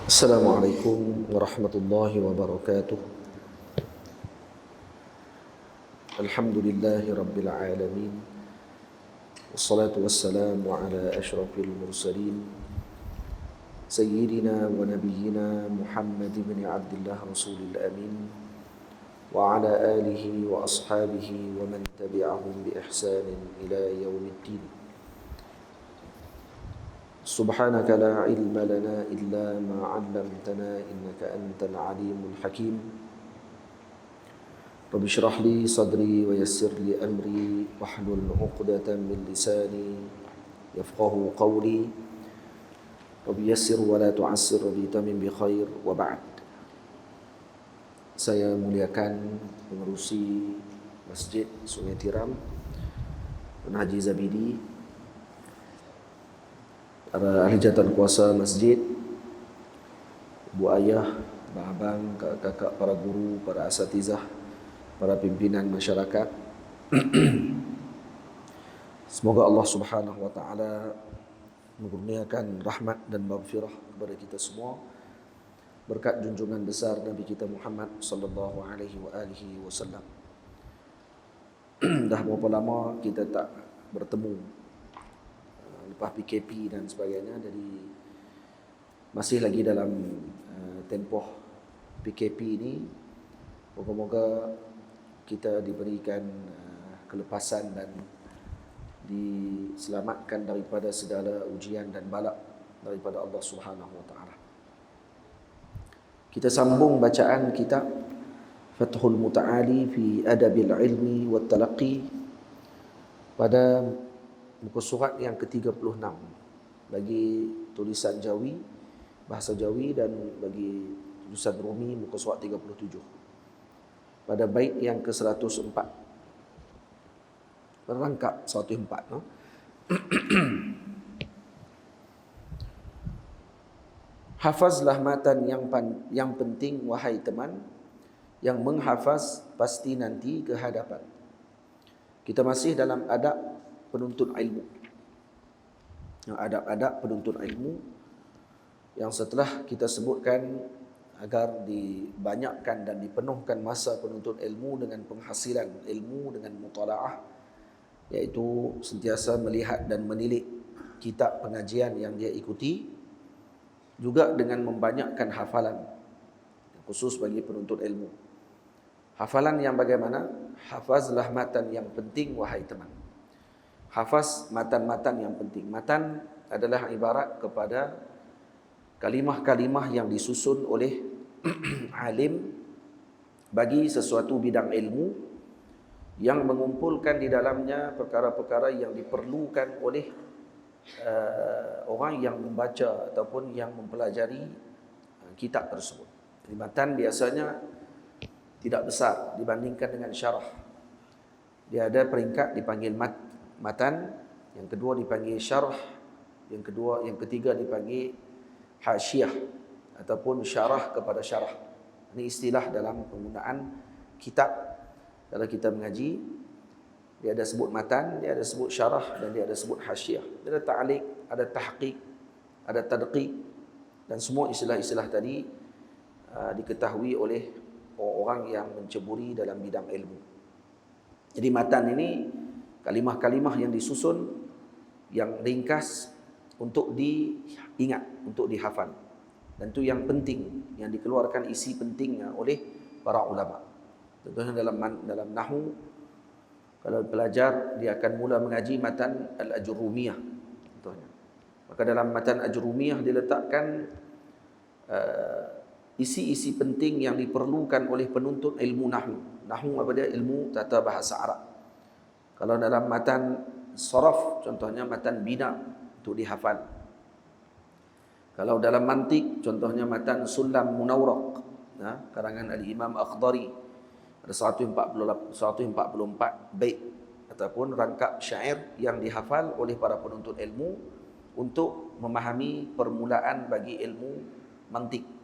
Assalamualaikum warahmatullahi wabarakatuh. Alhamdulillahi rabbil alamin. Wassalatu wassalamu ala ashrafil mursalin Sayyidina wa nabiyyina Muhammad ibn Abdullah Rasulil Amin wa ala alihi wa ashabihi wa man tabi'ahum bi ihsanin ila yaumiddin. سبحانك لا علم لنا إلا ما علمتنا إنك أنت العليم الحكيم رب اشرح لي صدري ويسر لي أمري واحلل عقدة من لساني يفقه قولي رب يسر ولا تعسر رب تمم بخير وبعد. Saya muliakan pengerusi Masjid Sungai Tiram, Tuan Haji Zabidi, para ahli jawatan kuasa masjid, ibu ayah, abang-abang, kakak-kakak, para guru, para asatizah, para pimpinan masyarakat. Semoga Allah Subhanahu wa taala mengurniakan rahmat dan maghfirah kepada kita semua berkat junjungan besar Nabi kita Muhammad sallallahu alaihi wasallam. Dah berapa lama kita tak bertemu lepas PKP dan sebagainya, jadi masih lagi dalam tempoh PKP ini. Moga-moga kita diberikan kelepasan dan diselamatkan daripada segala ujian dan bala daripada Allah Subhanahu wa taala. Kita sambung bacaan kitab Fathul Muta'ali fi Adabil Ilmi wat Talaqqi pada muka surat yang ke-36 bagi tulisan Jawi, bahasa Jawi, dan bagi tulisan Rumi muka surat 37 pada bait yang ke-104, berangkap 104, no? Hafazlah matan yang penting wahai teman, yang menghafaz pasti nanti ke hadapan. Kita masih dalam adab penuntut ilmu. Adab-adab penuntut ilmu yang setelah kita sebutkan agar dibanyakkan dan dipenuhkan masa penuntut ilmu dengan penghasilan ilmu, dengan mutalaah, iaitu sentiasa melihat dan menilik kitab pengajian yang dia ikuti, juga dengan membanyakkan hafalan khusus bagi penuntut ilmu. Hafalan yang bagaimana? Hafazlah matan yang penting wahai teman. Hafaz matan-matan yang penting. Matan adalah ibarat kepada kalimah-kalimah yang disusun oleh alim bagi sesuatu bidang ilmu, yang mengumpulkan di dalamnya perkara-perkara yang diperlukan oleh orang yang membaca ataupun yang mempelajari kitab tersebut. Jadi matan biasanya tidak besar dibandingkan dengan syarah. Dia ada peringkat dipanggil matan, yang kedua dipanggil syarah, yang ketiga dipanggil hasyiah ataupun syarah kepada syarah. Ini istilah dalam penggunaan kitab. Kalau kita mengaji, dia ada sebut matan, dia ada sebut syarah, dan dia ada sebut hasyiah. Dia ada ta'liq, ada tahqiq, ada tadqiq, dan semua istilah-istilah tadi diketahui oleh orang-orang yang menceburi dalam bidang ilmu. Jadi matan ini kalimah-kalimah yang disusun, yang ringkas untuk diingat, untuk dihafal. Dan itu yang penting, yang dikeluarkan isi pentingnya oleh para ulama. Contohnya dalam nahwu, kalau pelajar dia akan mula mengaji matan al-Ajrumiyah contohnya. Maka dalam matan Ajrumiyah diletakkan isi-isi penting yang diperlukan oleh penuntut ilmu nahwu. Nahwu apa dia? Ilmu tata bahasa Arab. Kalau dalam matan saraf, contohnya matan bina untuk dihafal. Kalau dalam mantik, contohnya matan Sulam Munawraq, karangan Al-Imam Akhdari, ada 144 bait ataupun rangkap syair yang dihafal oleh para penuntut ilmu untuk memahami permulaan bagi ilmu mantik.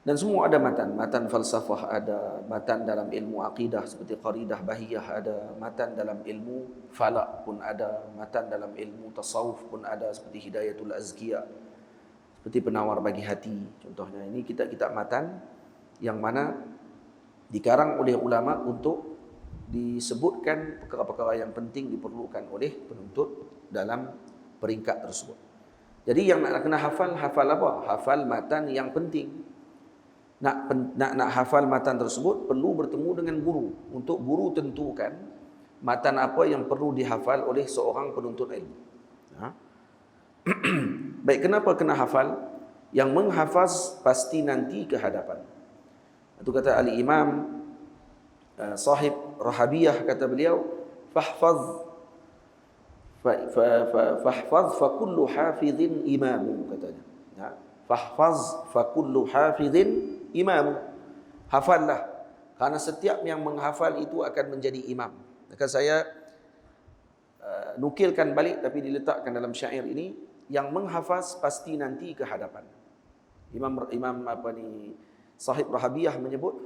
Dan semua ada matan falsafah ada, matan dalam ilmu aqidah seperti qaridah bahiyah ada, matan dalam ilmu falak pun ada, matan dalam ilmu tasawuf pun ada seperti hidayatul azkiyah, seperti penawar bagi hati. Contohnya ini kitab-kitab matan yang mana dikarang oleh ulama untuk disebutkan perkara-perkara yang penting diperlukan oleh penuntut dalam peringkat tersebut. Jadi yang nak kena hafal apa? Hafal matan yang penting. Nak hafal matan tersebut perlu bertemu dengan guru untuk guru tentukan matan apa yang perlu dihafal oleh seorang penuntut ilmu. Baik, kenapa kena hafal? Yang menghafaz pasti nanti ke hadapan. Itu kata al-Imam sahib Rahabiyah, kata beliau, fahfaz fa kullu hafizin imamu, katanya. Fahfaz fa kullu hafizin imamu. Hafallah, karena setiap yang menghafal itu akan menjadi imam. Maka saya nukilkan balik tapi diletakkan dalam syair ini, yang menghafaz pasti nanti ke hadapan. Imam sahib Rahabiyah menyebut,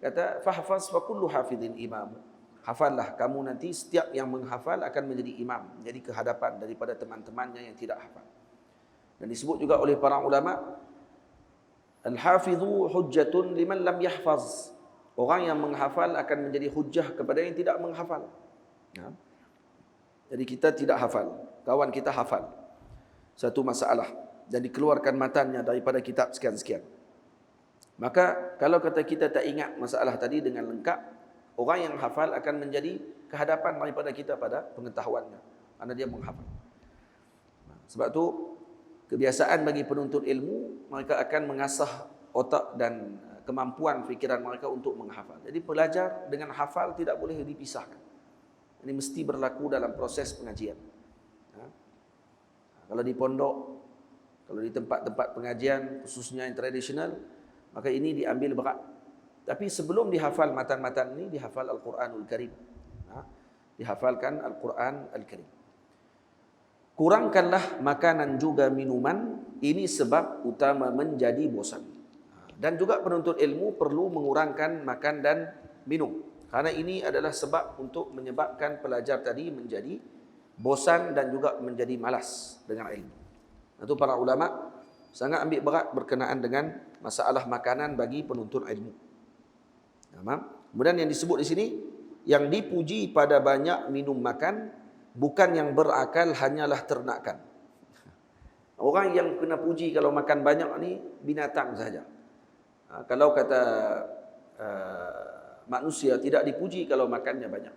kata fahfaz fa kullu hafizin imam. Hafallah, kamu nanti setiap yang menghafal akan menjadi imam, menjadi kehadapan daripada teman-temannya yang tidak hafal. Dan disebut juga oleh para ulama, al-hafidhu hujjatun liman lam yahfaz. Orang yang menghafal akan menjadi hujjah kepada yang tidak menghafal. Jadi kita tidak hafal, kawan kita hafal satu masalah dan dikeluarkan matannya daripada kitab sekian-sekian. Maka kalau kata kita tak ingat masalah tadi dengan lengkap, orang yang hafal akan menjadi kehadapan daripada kita pada pengetahuannya, kerana dia menghafal. Sebab tu kebiasaan bagi penuntut ilmu, mereka akan mengasah otak dan kemampuan fikiran mereka untuk menghafal. Jadi pelajar dengan hafal tidak boleh dipisahkan. Ini mesti berlaku dalam proses pengajian. Kalau di pondok, kalau di tempat-tempat pengajian, khususnya yang tradisional, maka ini diambil berat. Tapi sebelum dihafal matan-matan ini, dihafal Al-Quranul Karim. Dihafalkan Al-Quran Al-Karim. Kurangkanlah makanan juga minuman, ini sebab utama menjadi bosan. Dan juga penuntut ilmu perlu mengurangkan makan dan minum. Karena ini adalah sebab untuk menyebabkan pelajar tadi menjadi bosan dan juga menjadi malas dengan ilmu. Itu para ulama sangat ambil berat berkenaan dengan masalah makanan bagi penuntut ilmu. Kemudian yang disebut di sini, yang dipuji pada banyak minum makan, bukan yang berakal hanyalah ternakan. Orang yang kena puji kalau makan banyak ni binatang saja. Kalau kata manusia tidak dipuji kalau makannya banyak.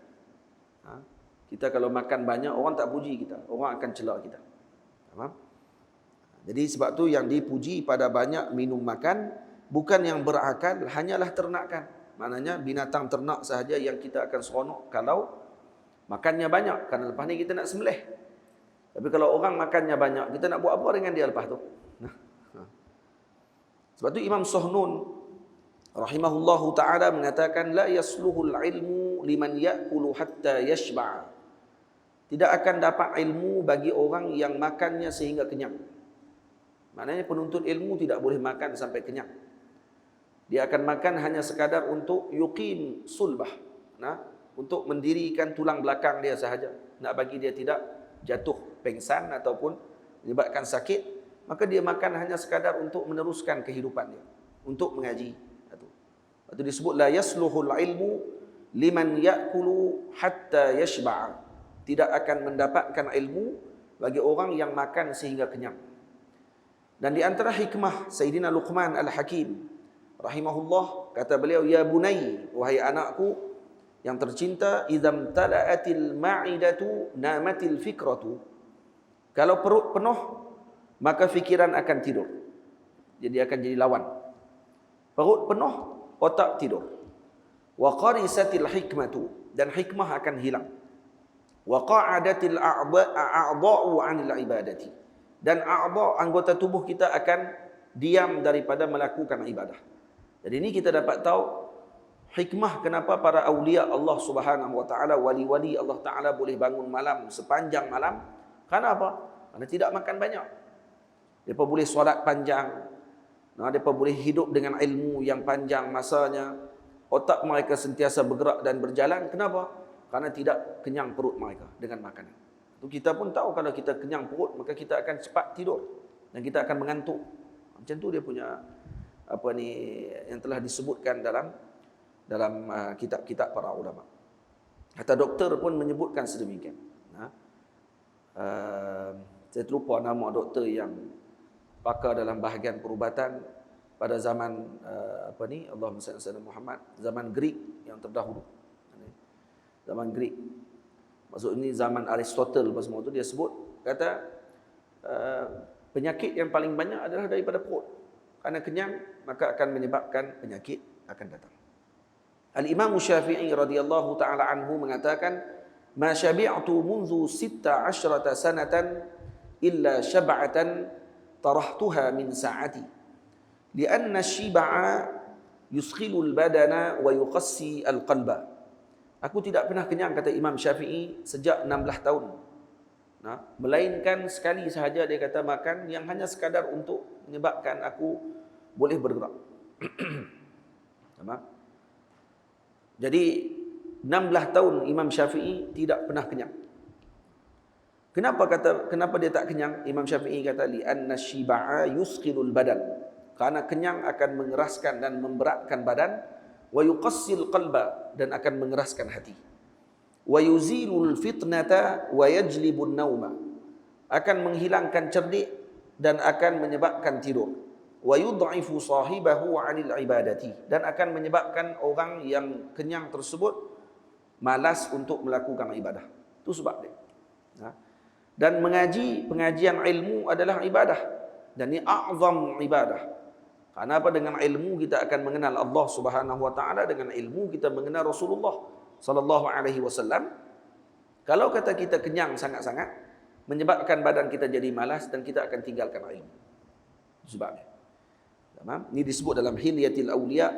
Kita kalau makan banyak, orang tak puji kita, orang akan cela kita. Jadi sebab tu yang dipuji pada banyak minum makan, bukan yang berakal hanyalah ternakan. Maknanya binatang ternak sahaja yang kita akan seronok kalau makannya banyak, kerana lepas ni kita nak sembelih. Tapi kalau orang makannya banyak, kita nak buat apa dengan dia lepas tu? Sebab tu Imam Suhnun rahimahullahu ta'ala mengatakan, la yasluhul ilmu liman ya'kulu hatta yashba'a. Tidak akan dapat ilmu bagi orang yang makannya sehingga kenyang. Maknanya penuntut ilmu tidak boleh makan sampai kenyang. Dia akan makan hanya sekadar untuk yuqim sulbah, untuk mendirikan tulang belakang dia sahaja. Nak bagi dia tidak jatuh pengsan ataupun menyebabkan sakit, maka dia makan hanya sekadar untuk meneruskan kehidupan dia, untuk mengaji. Itu disebut la yasluhul ilmu liman ya'kulu hatta yashba'a. Tidak akan mendapatkan ilmu bagi orang yang makan sehingga kenyang. Dan di antara hikmah Sayyidina Luqman Al-Hakim rahimahullah, kata beliau, ya bunai, wahai anakku yang tercinta, idzam tala'atil ma'idatu namatil fikratu. Kalau perut penuh, maka fikiran akan tidur. Jadi akan jadi lawan. Perut penuh, otak tidur. Wa qarisatil hikmatu, dan hikmah akan hilang. Wa qa'adatil a'dha'u 'anil ibadati, dan anggota tubuh kita akan diam daripada melakukan ibadah. Jadi ini kita dapat tahu hikmah kenapa para awliya Allah Subhanahu wa taala, wali-wali Allah taala boleh bangun malam sepanjang malam. Karena apa? Karena tidak makan banyak. Mereka boleh solat panjang. Mereka boleh hidup dengan ilmu yang panjang masanya. Otak mereka sentiasa bergerak dan berjalan. Kenapa? Karena tidak kenyang perut mereka dengan makanan. Itu kita pun tahu kalau kita kenyang perut, maka kita akan cepat tidur dan kita akan mengantuk. Macam tu dia punya yang telah disebutkan dalam kitab-kitab para ulama. Kata doktor pun menyebutkan sedemikian. Saya terlupa nama doktor yang pakar dalam bahagian perubatan pada zaman Allahumma salli ala Muhammad, zaman Greek yang terdahulu. Zaman Greek. Maksud ini zaman Aristotle apa semua tu, dia sebut kata penyakit yang paling banyak adalah daripada perut. Karena kenyang maka akan menyebabkan penyakit akan datang. Al-Imam Syafi'i radhiyallahu taala anhu mengatakan, "Ma syabi'tu munzu 16 sanatan illa syab'atan tarahtuha min sa'ati. Lianna asy-syib'a yuskhilu al-badana wa yuqassi al-qalba." Aku tidak pernah kenyang, kata Imam Syafi'i, sejak 16 tahun. Melainkan sekali sahaja dia kata makan yang hanya sekadar untuk menyebabkan aku boleh bergerak. Jadi 16 tahun Imam Syafi'i tidak pernah kenyang. Kenapa dia tak kenyang? Imam Syafi'i kata li'anna asy-syib'a yuskhilul badan. Karena kenyang akan mengeraskan dan memberatkan badan, wa yuqassil qalba, dan akan mengeraskan hati. Wa yuzilul fitnata wa yajlibun nauma, akan menghilangkan cerdik dan akan menyebabkan tidur. Wa yud'ifu sahibahu 'anil ibadati, dan akan menyebabkan orang yang kenyang tersebut malas untuk melakukan ibadah. Itu sebab dia. Dan pengajian ilmu adalah ibadah, dan ini a'zam ibadah. Karena apa? Dengan ilmu kita akan mengenal Allah Subhanahu wa taala, dengan ilmu kita mengenal Rasulullah sallallahu alaihi wasallam. Kalau kata kita kenyang sangat-sangat, menyebabkan badan kita jadi malas dan kita akan tinggalkan ilmu. Sebabnya. Ini disebut dalam Hilyatil Awliya.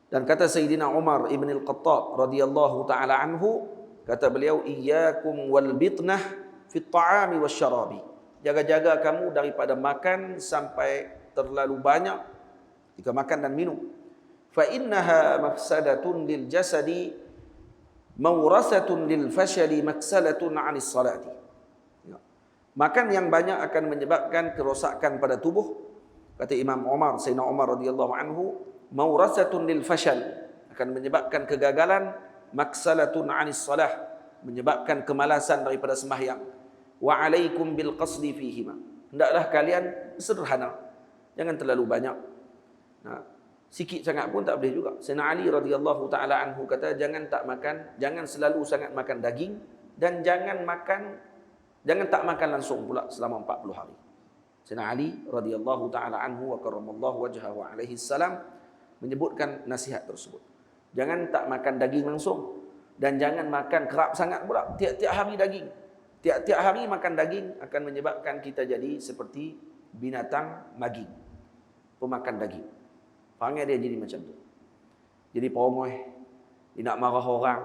Dan kata Sayyidina Umar ibn al-Khattab radhiyallahu taala anhu, kata beliau, "Iyyakum wal bitnah fit ta'ami wasyarabi." Jaga-jaga kamu daripada makan sampai terlalu banyak jika makan dan minum. Fa innaha mafsadatun lil jasadi mawrasatun lil fashali maksalatun 'anis salati. Makan yang banyak akan menyebabkan kerosakan pada tubuh. Kata Imam Umar, Sayyidina Umar radhiyallahu anhu, mawrasatun lil fashal, akan menyebabkan kegagalan, maksalatun 'anis salah, menyebabkan kemalasan daripada sembahyang. Wa 'alaikum bil qasdi fihima. Hendaklah kalian sederhana. Jangan terlalu banyak. Sikit sangat pun tak boleh juga. Sayyidina Ali radhiyallahu taala anhu kata, jangan selalu sangat makan daging, dan jangan tak makan langsung pula selama 40 hari. Sayyidina Ali radhiyallahu taala anhu wa karramallahu wajhahu alaihi salam menyebutkan nasihat tersebut. Jangan tak makan daging langsung, dan jangan makan kerap sangat pula. Tiap-tiap hari daging. Tiap-tiap hari makan daging akan menyebabkan kita jadi seperti binatang maging, pemakan daging. Perangai dia jadi macam tu. Jadi perongoh, dia nak marah orang,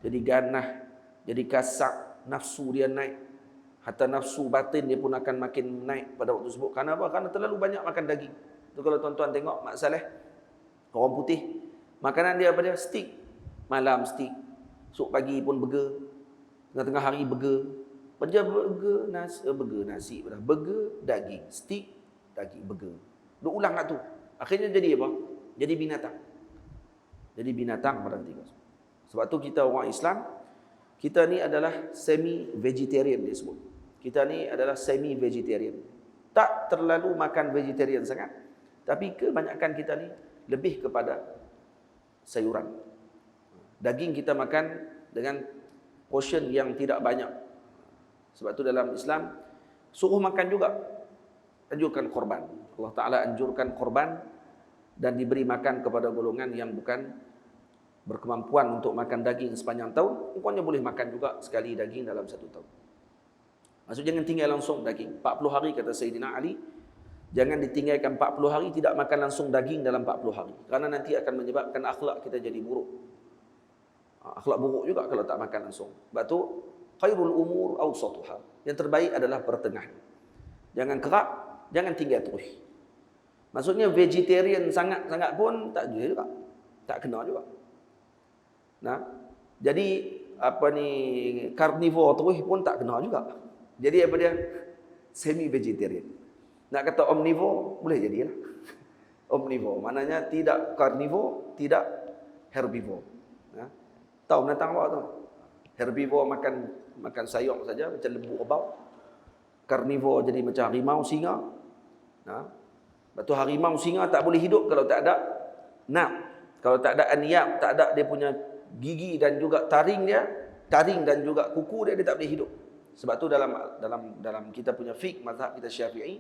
jadi ganah, jadi kasar, nafsu dia naik. Hatta nafsu batin dia pun akan makin naik pada waktu tersebut. Kenapa? Karena terlalu banyak makan daging. Tu kalau tuan-tuan tengok Mak Saleh, orang putih, makanan dia apa dia? Steak. Malam steak, esok pagi pun burger, tengah-tengah hari burger. Kerja burger nasi, burger daging, steak daging, burger. Duk ulang kat tu. Akhirnya jadi apa? Jadi binatang. Jadi binatang pada ketika. Sebab tu kita orang Islam, kita ni adalah semi-vegetarian dia sebut. Kita ni adalah semi-vegetarian. Tak terlalu makan vegetarian sangat, tapi kebanyakan kita ni lebih kepada sayuran. Daging kita makan dengan portion yang tidak banyak. Sebab tu dalam Islam suruh makan juga. Anjurkan korban. Allah Ta'ala anjurkan korban dan diberi makan kepada golongan yang bukan berkemampuan untuk makan daging sepanjang tahun. Rupanya boleh makan juga sekali daging dalam satu tahun. Maksud jangan tinggal langsung daging. 40 hari kata Sayyidina Ali. Jangan ditinggalkan 40 hari tidak makan langsung daging dalam 40 hari. Kerana nanti akan menyebabkan akhlak kita jadi buruk. Akhlak buruk juga kalau tak makan langsung. Sebab tu khairul umur awsatuha. Yang terbaik adalah pertengahan. Jangan kerap, jangan tinggal terus. Maksudnya vegetarian sangat-sangat pun tak juga. Tak kena juga. Nah, jadi carnivore terus pun tak kena juga. Jadi apa dia? Semi vegetarian. Nak kata omnivore, boleh jadilah. Omnivore, maknanya tidak carnivore, tidak herbivore. Tahu binatang apa tu? Herbivore makan sayur saja, macam lembu kerbau. Carnivore jadi macam harimau, singa. Lepas tu harimau, singa tak boleh hidup kalau tak ada nap. Kalau tak ada aniyab, tak ada dia punya gigi dan juga taring dan juga kuku dia tak boleh hidup. Sebab tu dalam kita punya fiqh mazhab kita Syafi'i,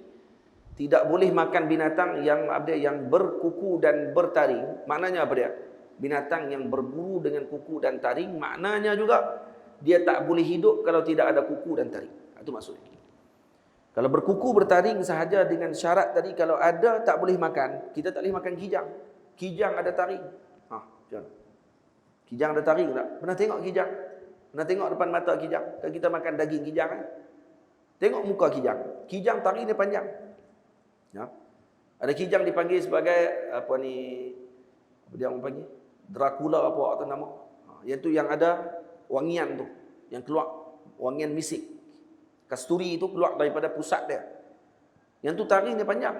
tidak boleh makan binatang yang berkuku dan bertaring. Maknanya apa dia? Binatang yang berburu dengan kuku dan taring, maknanya juga dia tak boleh hidup kalau tidak ada kuku dan taring. Itu maksudnya. Kalau berkuku bertaring sahaja dengan syarat tadi, kalau ada tak boleh makan. Kita tak boleh makan kijang. Kijang ada taring. Macam mana? Kijang ada taring tak? Pernah tengok kijang? Pernah tengok depan mata kijang? Kalau kita makan daging kijang kan? Tengok muka kijang. Kijang taring dia panjang. Ada kijang dipanggil sebagai apa dia orang panggil? Dracula apa atau nama? Iaitu yang ada wangian tu, yang keluar wangian misik. Kasturi itu keluar daripada pusat dia. Yang tu taring dia panjang.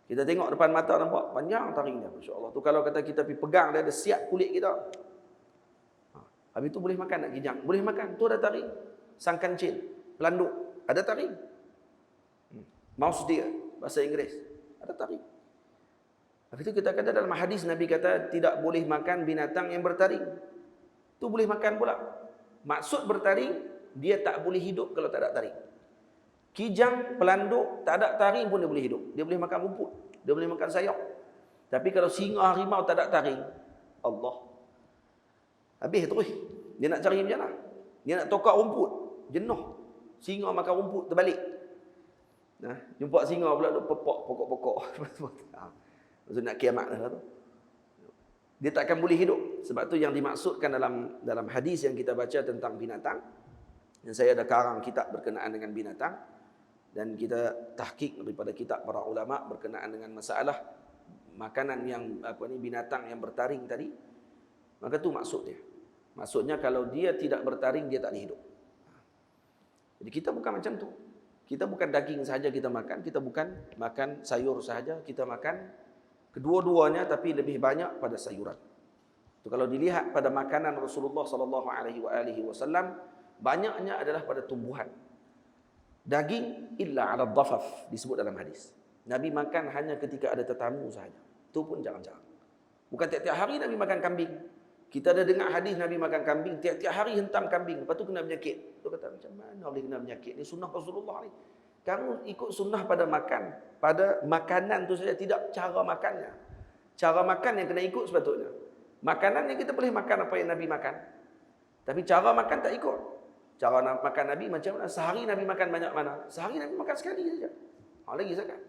Kita tengok depan mata nampak panjang taring dia, masya-Allah. Tu kalau kata kita pergi pegang dia, ada siap kulit kita. Habis tu boleh makan tak kijang? Boleh makan. Tu ada taring. Sang kancil, pelanduk, ada taring. Mouse deer, bahasa Inggeris, ada taring. Habis itu kita kata dalam hadis Nabi kata tidak boleh makan binatang yang bertaring. Tu boleh makan pula. Maksud bertaring, dia tak boleh hidup kalau tak ada taring. Kijang, pelanduk, tak ada taring pun dia boleh hidup. Dia boleh makan rumput, dia boleh makan sayur. Tapi kalau singa, harimau tak ada taring, Allah, habis terus. Dia nak cari macam mana? Dia nak tokak rumput, jenuh. Singa makan rumput, terbalik. Jumpa singa pula duk pepok pokok-pokok. Maksud nak kiamat dah tu. Dia takkan boleh hidup. Sebab tu yang dimaksudkan dalam hadis yang kita baca tentang binatang. Dan saya ada karang kitab berkenaan dengan binatang. Dan kita tahqiq daripada kitab para ulama berkenaan dengan masalah makanan yang binatang yang bertaring tadi. Maka tu maksud dia. Maksudnya kalau dia tidak bertaring, dia tak boleh hidup. Jadi kita bukan macam tu. Kita bukan daging sahaja kita makan, kita bukan makan sayur sahaja, kita makan kedua-duanya tapi lebih banyak pada sayuran. Itu kalau dilihat pada makanan Rasulullah sallallahu alaihi wasallam, banyaknya adalah pada tumbuhan. Daging illa 'ala dhafaf disebut dalam hadis. Nabi makan hanya ketika ada tetamu sahaja. Itu pun jarang-jarang. Bukan tiap-tiap hari Nabi makan kambing. Kita ada dengar hadis Nabi makan kambing, tiap-tiap hari hentam kambing, lepas tu kena penyakit. Tu kata macam mana boleh kena penyakit? Ni sunnah Rasulullah ni. Kamu ikut sunnah pada makanan tu saja, tidak cara makannya. Cara makan yang kena ikut sepatutnya. Makanan yang kita boleh makan apa yang Nabi makan. Tapi cara makan tak ikut. Cara makan Nabi macam mana? Sehari Nabi makan banyak mana? Sehari Nabi makan sekali saja. Lagi zakat.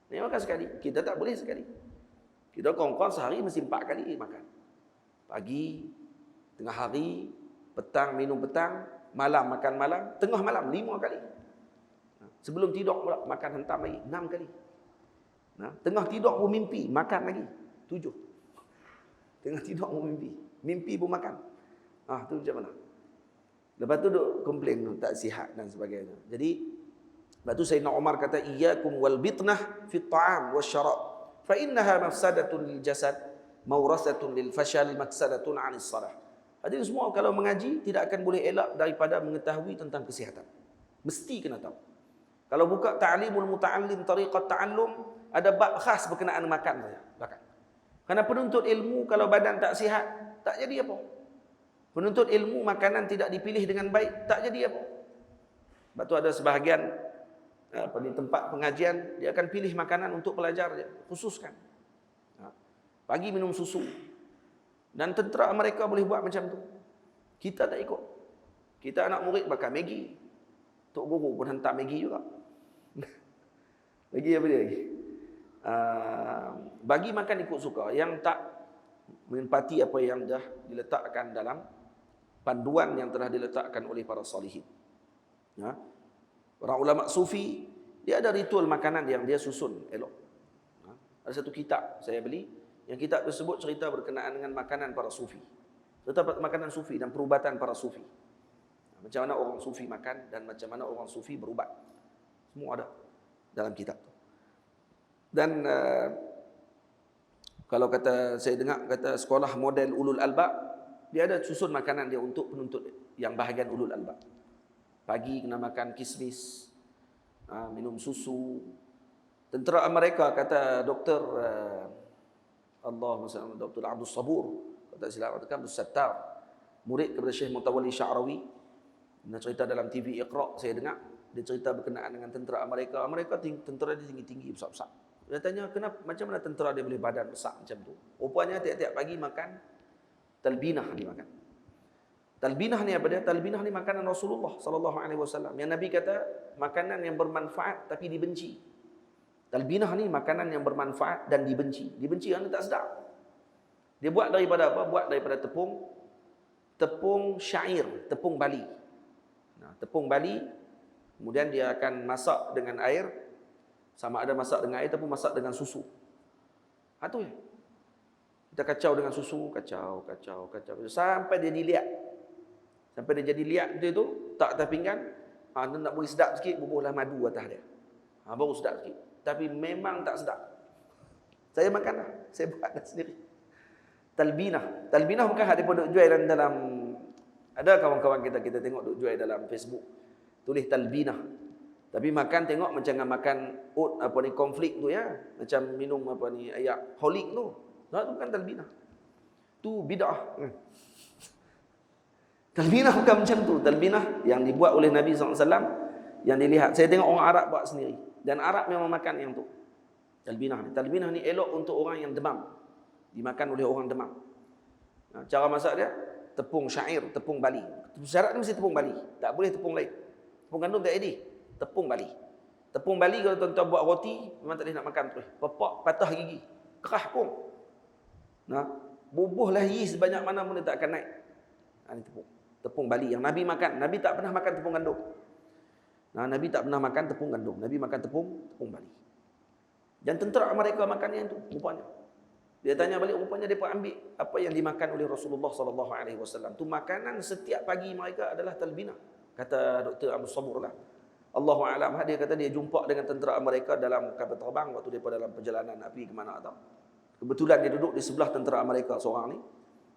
Nabi makan sekali. Kita tak boleh sekali. Kita kongkong sehari mesti 4 kali makan. Pagi, tengah hari, petang minum petang, malam makan malam, tengah malam 5 kali. Sebelum tidur pula makan hentam lagi 6 kali. Tengah tidur pun mimpi, makan lagi 7. Tengah tidur pun mimpi, mimpi pun makan. Tu macam mana? Lepas tu duk komplain tak sihat dan sebagainya. Jadi lepas tu Sayyidina Umar kata iyyakum wal bitnah fi at-ta'am wasyarab fa innaha mafsadatun lil jasad maurasatun lil fashal maksadatun 'anis salah. Jadi semua kalau mengaji tidak akan boleh elak daripada mengetahui tentang kesihatan. Mesti kena tahu. Kalau buka ta'limul muta'allim tariqat ta'allum, ada bab khas berkenaan makan saja belakang. Karena penuntut ilmu kalau badan tak sihat, tak jadi apa. Penuntut ilmu makanan tidak dipilih dengan baik, tak jadi apa. Sebab tu ada sebahagian di tempat pengajian dia akan pilih makanan untuk pelajar dia, khususkan. Pagi minum susu. Dan tentera mereka boleh buat macam tu. Kita tak ikut. Kita anak murid bakar Maggi. Tok guru pun hantar Maggi juga. Lagi apa dia lagi? Bagi makan ikut suka. Yang tak menempati apa yang dah diletakkan dalam panduan yang telah diletakkan oleh para salihin. Orang ulama sufi, dia ada ritual makanan yang dia susun elok. Ada satu kitab saya beli. Yang kitab tersebut cerita berkenaan dengan makanan para sufi. Cerita makanan sufi dan perubatan para sufi. Macam mana orang sufi makan dan macam mana orang sufi berubat. Semua ada dalam kitab tu. Dan kalau saya dengar kata sekolah model ulul albab, dia ada susun makanan dia untuk penuntut yang bahagian ulul albab. Pagi kena makan kismis, minum susu. Tentera Amerika, kata Doktor Dr. Abdul Sabur, kata silap katakan Abdul Sattar, murid kepada Syekh Mutawalli Sya'rawi. Dia cerita dalam TV Iqra, saya dengar dia cerita berkenaan dengan tentera Amerika. Tentera dia tinggi-tinggi, besar-besar. Dia tanya, kenapa, macam mana tentera dia boleh badan besar macam tu? Rupanya tiap-tiap pagi makan talbinah dia makan. Talbinah ni apa dia? Talbinah ni makanan Rasulullah sallallahu alaihi wasallam. Yang Nabi kata makanan yang bermanfaat tapi dibenci. Talbinah ni makanan yang bermanfaat dan dibenci. Dibenci kerana tak sedap. Dia buat daripada apa? Buat daripada tepung syair, tepung bali. Tepung bali, kemudian dia akan masak dengan air. Sama ada masak dengan air ataupun masak dengan susu. Itu ya. Kita kacau dengan susu, kacau. Sampai dia dilihat. Sampai dia jadi liat itu, tak atas pinggan. Nak beri sedap sikit, bubuhlah madu atas dia. Baru sedap sikit. Tapi memang tak sedap. Saya makan dah. Saya buat dah sendiri. Talbinah. Talbinah bukan hak mereka duk jual dalam... Ada kawan-kawan kita tengok duk jual dalam Facebook. Tulis talbinah. Tapi makan tengok macam makan oat konflik tu ya. Macam minum ayak holik tu. Itu bukan talbinah. Tu bid'ah. Talbinah bukan macam tu. Talbinah yang dibuat oleh Nabi SAW, yang dilihat. Saya tengok orang Arab buat sendiri. Dan Arab memang makan yang tu. Talbinah ni. Talbinah ni elok untuk orang yang demam. Dimakan oleh orang demam. Cara masak dia, tepung syair, tepung bali. Syarat ni mesti tepung bali. Tak boleh tepung lain. Tepung gandum tak edih. Tepung bali. Tepung bali kalau tuan-tuan buat roti, memang tak boleh nak makan terus. Pepak, patah gigi. Kerah pun. Bubuhlah yeast banyak mana pun dia tak akan naik. Ini tepung. Tepung bali yang Nabi makan. Nabi tak pernah makan tepung gandum. Nabi tak pernah makan tepung gandum. Nabi makan tepung bali. Dan tentera mereka makan yang itu, rupanya. Dia tanya balik, rupanya mereka ambil apa yang dimakan oleh Rasulullah SAW. Tu makanan setiap pagi mereka adalah talbinah. Kata Dr. Abdul Sabur lah. Allahu a'lam, dia kata dia jumpa dengan tentera Amerika dalam kapal terbang waktu dia dalam perjalanan nak pergi ke mana atau. Kebetulan dia duduk di sebelah tentera Amerika seorang ni.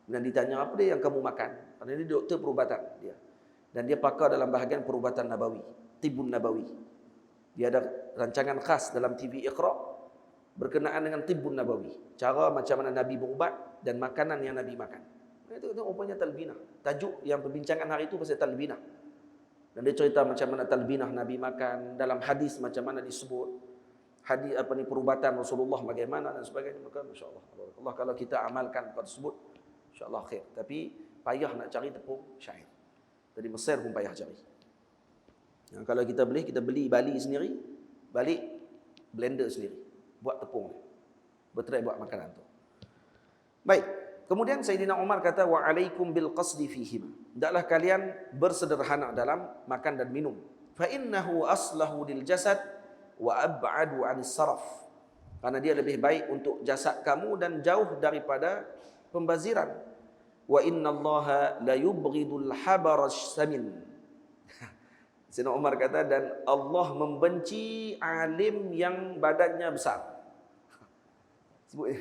Dan ditanya, apa dia yang kamu makan? Kerana dia doktor perubatan dia. Dan dia pakar dalam bahagian perubatan nabawi, tibun nabawi. Dia ada rancangan khas dalam TV Iqra berkenaan dengan tibun nabawi. Cara macam mana Nabi berubat dan makanan yang Nabi makan. Itu rupanya talbinah. Tajuk yang perbincangan hari itu pasal talbinah. Dan dia cerita macam mana talbinah Nabi makan, dalam hadis macam mana disebut, hadis perubatan Rasulullah bagaimana dan sebagainya. Maka masya-Allah, Allah kalau kita amalkan perkara tersebut, insya-Allah khair. Tapi payah nak cari tepung syair. Dari Mesir pun payah cari. Kalau kita beli bali sendiri, balik blender sendiri, buat tepung, berterai buat makanan tu. Baik. Kemudian Sayyidina Umar kata, wa alaikum bil qasdi fihim. Hendaklah kalian bersederhana dalam makan dan minum. Fa innahu aslahu lil jasad wa ab'adu 'anis saraf. Karena dia lebih baik untuk jasad kamu dan jauh daripada pembaziran. Wa innallaha la yubghidul habarash samin. Sayyidina Umar kata, dan Allah membenci alim yang badannya besar. Sebut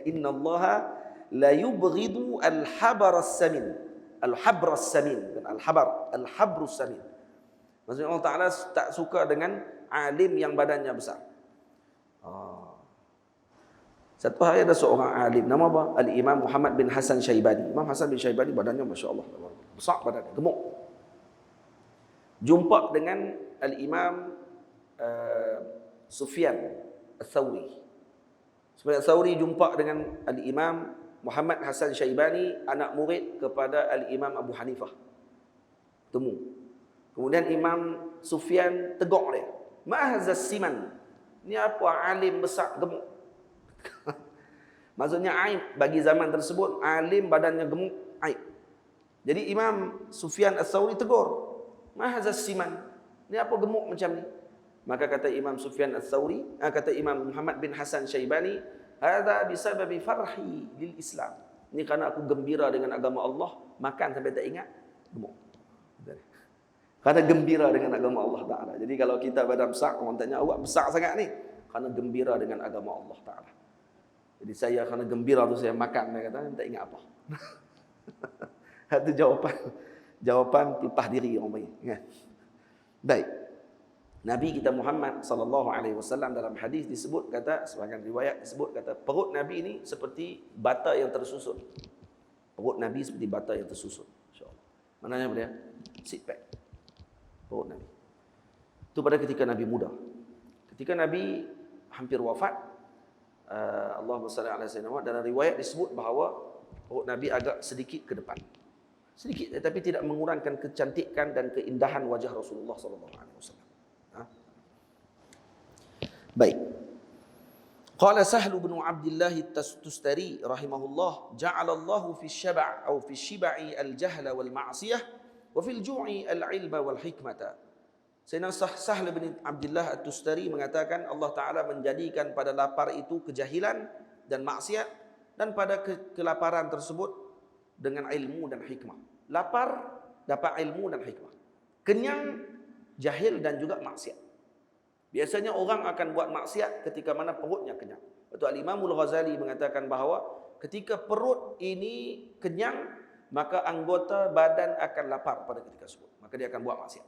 innallaha la yubghidu al-habaras samin. Al-habras samin, bukan al-habrus samin. Maksudnya Allah Ta'ala tak suka dengan alim yang badannya besar. Satu hari ada seorang alim, nama apa? Al-Imam Muhammad bin Hasan Syaibani. Imam Hasan bin Syaibani badannya Masya Allah, besar badannya, gemuk. Jumpa dengan Al-Imam Sufyan Al-Thawri. Sufyan Al-Thawri jumpa dengan Al-Imam Muhammad Hasan Syaibani, anak murid kepada Al-Imam Abu Hanifah. Temu. Kemudian Imam Sufyan tegur dia. Ma'hazas siman. Ini apa alim besar gemuk? Maksudnya aib bagi zaman tersebut, alim badannya gemuk, aib. Jadi Imam Sufyan Ats-Tsauri tegur. Ma'hazas siman. Ini apa gemuk macam ni? Maka kata Imam Sufyan Ats-Tsauri, kata Imam Muhammad bin Hasan Syaibani, hadza bisababi farhi lil Islam. Ini kerana aku gembira dengan agama Allah, makan sampai tak ingat, gemuk. Kerana gembira dengan agama Allah Ta'ala. Jadi kalau kita badan besar, orang tanya, awak besar sangat ni. Kerana gembira dengan agama Allah Ta'ala. Jadi saya kerana gembira tu saya makan, dia kata, tak ingat apa. Itu jawapan pelepah diri orang panggil. Kan? Baik. Nabi kita Muhammad sallallahu alaihi wasallam dalam hadis disebut, kata, sebahagian riwayat disebut, kata, perut Nabi ini seperti bata yang tersusun. Perut Nabi seperti bata yang tersusun. InsyaAllah. Mananya apa dia? Six pack. Perut Nabi. Itu pada ketika Nabi muda. Ketika Nabi hampir wafat, Allahumma salli ala sayyidina Muhammad, dalam riwayat disebut bahawa perut Nabi agak sedikit ke depan. Sedikit, tetapi tidak mengurangkan kecantikan dan keindahan wajah Rasulullah sallallahu alaihi wasallam. Baik. Qala Sahlu bin Abdullah at-Tustari rahimahullah, ja'ala Allah fi syaba' atau fi syiba'i al-jahla wal ma'siyah wa fil ju'i al-ilma wal hikmata. Sayyidina Sahl bin Abdullah at-Tustari mengatakan Allah Taala menjadikan pada lapar itu kejahilan dan maksiat, dan pada kelaparan tersebut dengan ilmu dan hikmah. Lapar dapat ilmu dan hikmah. Kenyang jahil dan juga maksiat. Biasanya orang akan buat maksiat ketika mana perutnya kenyang. Betul, Al-Imamul Ghazali mengatakan bahawa ketika perut ini kenyang, maka anggota badan akan lapar pada ketika tersebut. Maka dia akan buat maksiat.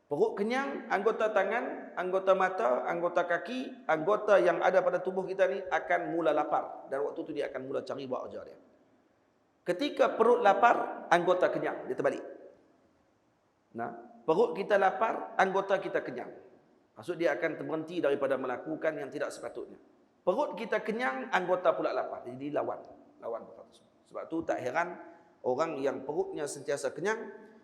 Perut kenyang, anggota tangan, anggota mata, anggota kaki, anggota yang ada pada tubuh kita ni akan mula lapar. Dan waktu itu dia akan mula cari buat kerja dia. Ketika perut lapar, anggota kenyang. Dia terbalik. Nah, perut kita lapar, anggota kita kenyang. Maksud dia akan berhenti daripada melakukan yang tidak sepatutnya. Perut kita kenyang, anggota pula lapar. Jadi lawan perkara tersebut. Sebab tu tak heran orang yang perutnya sentiasa kenyang,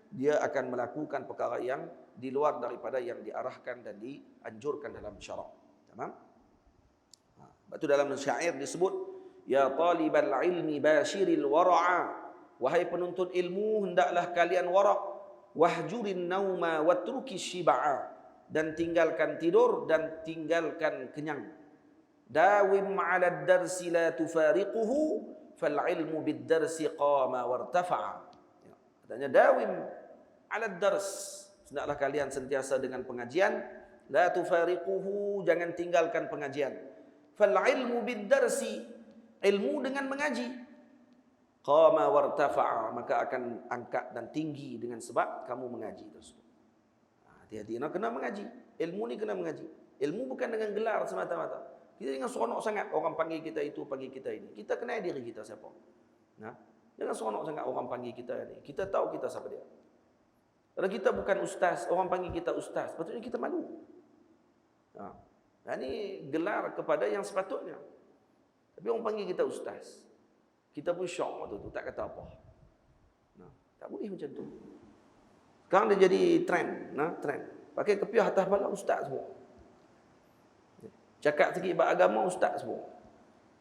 dia akan melakukan perkara yang di luar daripada yang diarahkan dan dianjurkan dalam syarak. Tamam? Sebab tu dalam syair disebut, ya talibal ilmi bashiril wara'a, wahai penuntut ilmu hendaklah kalian wara', wahjurin nauma watruki syiba'a, dan tinggalkan tidur dan tinggalkan kenyang. Dawim 'ala ad-darsi la tufariquhu fal 'ilmu bid-darsi qama wartafa'a. Katanya dawim 'ala ad-dars, hendaklah kalian sentiasa dengan pengajian, la tufariquhu, jangan tinggalkan pengajian. Fal 'ilmu bid-darsi, ilmu dengan mengaji, qama wartafa'a, maka akan angkat dan tinggi dengan sebab kamu mengaji tersebut. Hati-hati, nak kena mengaji. Ilmu ni kena mengaji. Ilmu bukan dengan gelar semata-mata. Kita jangan seronok sangat orang panggil kita itu, panggil kita ini. Kita kenal diri kita siapa. Nah, jangan seronok sangat orang panggil kita ini. Kita tahu kita siapa dia. Kalau kita bukan ustaz, orang panggil kita ustaz, patutnya kita malu. Nah, ini gelar kepada yang sepatutnya. Tapi orang panggil kita ustaz, kita pun syok waktu tu, tak kata apa. Nah, tak boleh macam tu. Sekarang dia jadi trend, trend. Pakai kepiah atas kepala ustaz semua. Cakap sikit bab agama ustaz semua.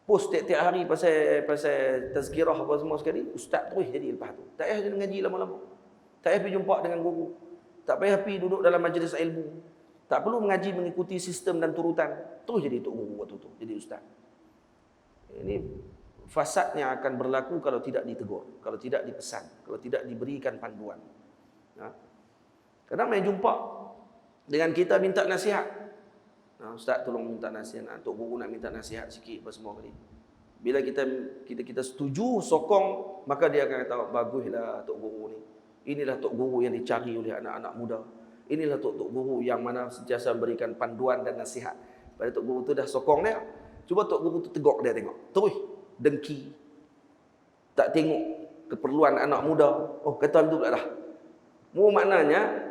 Post tiap-tiap hari pasal tazkirah apa semua sekali, ustaz terus jadi lepas tu. Tak payah ngaji lama-lama. Tak payah pergi jumpa dengan guru. Tak payah pergi duduk dalam majlis ilmu. Tak perlu mengaji mengikuti sistem dan turutan. Terus jadi tok guru waktu tu, jadi ustaz. Ini fasadnya akan berlaku kalau tidak ditegur, kalau tidak dipesan, kalau tidak diberikan panduan. Kadang main jumpa dengan kita minta nasihat. Ustaz tolong minta nasihat, tok guru nak minta nasihat sikit apa semua kali. Bila kita setuju, sokong, maka dia akan kata, baguslah tok guru ni. Inilah tok guru yang dicari oleh anak-anak muda. Inilah tok guru yang mana sentiasa memberikan panduan dan nasihat. Pada tok guru tu dah sokong dia, cuba tok guru tu tegak dia tengok. Terus dengki. Tak tengok keperluan anak muda. Oh, kata tu pula dah. Maknanya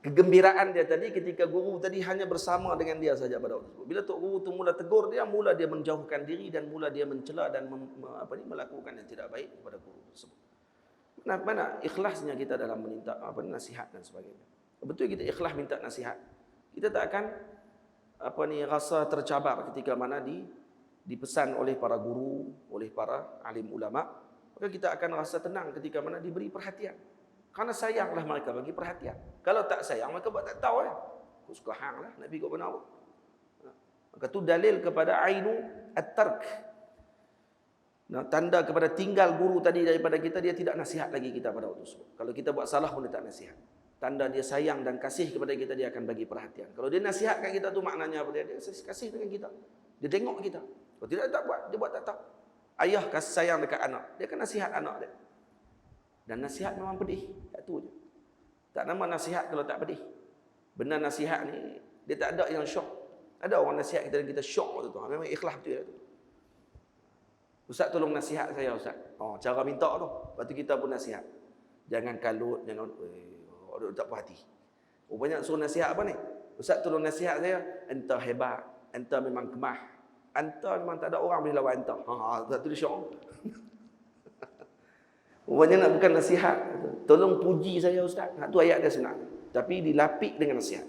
kegembiraan dia tadi ketika guru tadi hanya bersama dengan dia saja pada waktu itu. Bila tok guru tu mula tegur dia, mula dia menjauhkan diri dan mula dia mencela dan melakukan yang tidak baik kepada guru tersebut. Mana ikhlasnya kita dalam meminta nasihat dan sebagainya. Betul kita ikhlas minta nasihat. Kita tak akan rasa tercabar ketika mana dipesan oleh para guru, oleh para alim ulama. Maka kita akan rasa tenang ketika mana diberi perhatian. Karena sayanglah mereka bagi perhatian. Kalau tak sayang, mereka buat tak tahu ya. Aku suka hang lah, nak pergi kat mana apa. Maka tu dalil kepada ainu at-tark. Tanda kepada tinggal guru tadi daripada kita, dia tidak nasihat lagi kita pada waktu itu. Kalau kita buat salah pun dia tak nasihat. Tanda dia sayang dan kasih kepada kita, dia akan bagi perhatian. Kalau dia nasihat kat kita tu maknanya apa? Dia kasih dengan kita. Dia tengok kita. Kalau tidak tak buat, dia buat tak tahu. Ayah kasih sayang dekat anak, dia akan nasihat anak dia. Dan nasihat memang pedih, kat tu je. Tak nama nasihat kalau tak pedih. Benar nasihat ni dia tak ada yang syok. Ada orang nasihat kita dan kita syok tu. Memang ikhlas betul tu. Ustaz tolong nasihat saya Ustaz. Oh, cara minta tu. Lepas tu kita pun nasihat. Jangan kalut, jangan tak puas hati. Banyak suruh nasihat apa ni? Ustaz tolong nasihat saya, anta hebat, anta memang kemah. Anta memang tak ada orang boleh lawan anta. Tak tu dia syok. Banyak nak bukan nasihat. Tolong puji saya Ustaz. Tu ayat dia sebenarnya. Tapi dilapik dengan nasihat.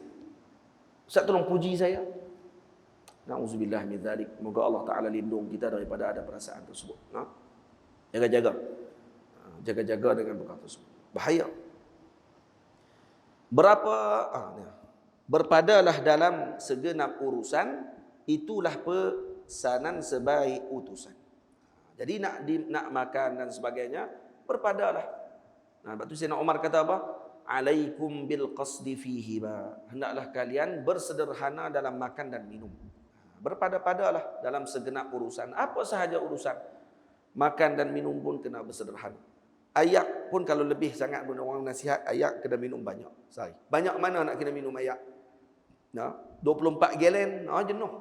Ustaz tolong puji saya. Na'udzubillah min dzalik. Moga Allah Taala lindung kita daripada ada perasaan tersebut. Jaga-jaga. Jaga-jaga dengan perkara tersebut. Bahaya. Berpadalah dalam segenap urusan, itulah pesanan sebaik utusan. Jadi nak makan dan sebagainya, berpadalah. Lepas tu Sayyidina Umar kata apa? Alaikum bil qasdi fihi ba. Hendaklah kalian bersederhana dalam makan dan minum. Berpada-padalah dalam segenap urusan. Apa sahaja urusan. Makan dan minum pun kena bersederhana. Ayak pun kalau lebih sangat pun orang nasihat, ayak kena minum banyak sehari. Banyak mana nak kena minum ayak? 24 galen, jenuh.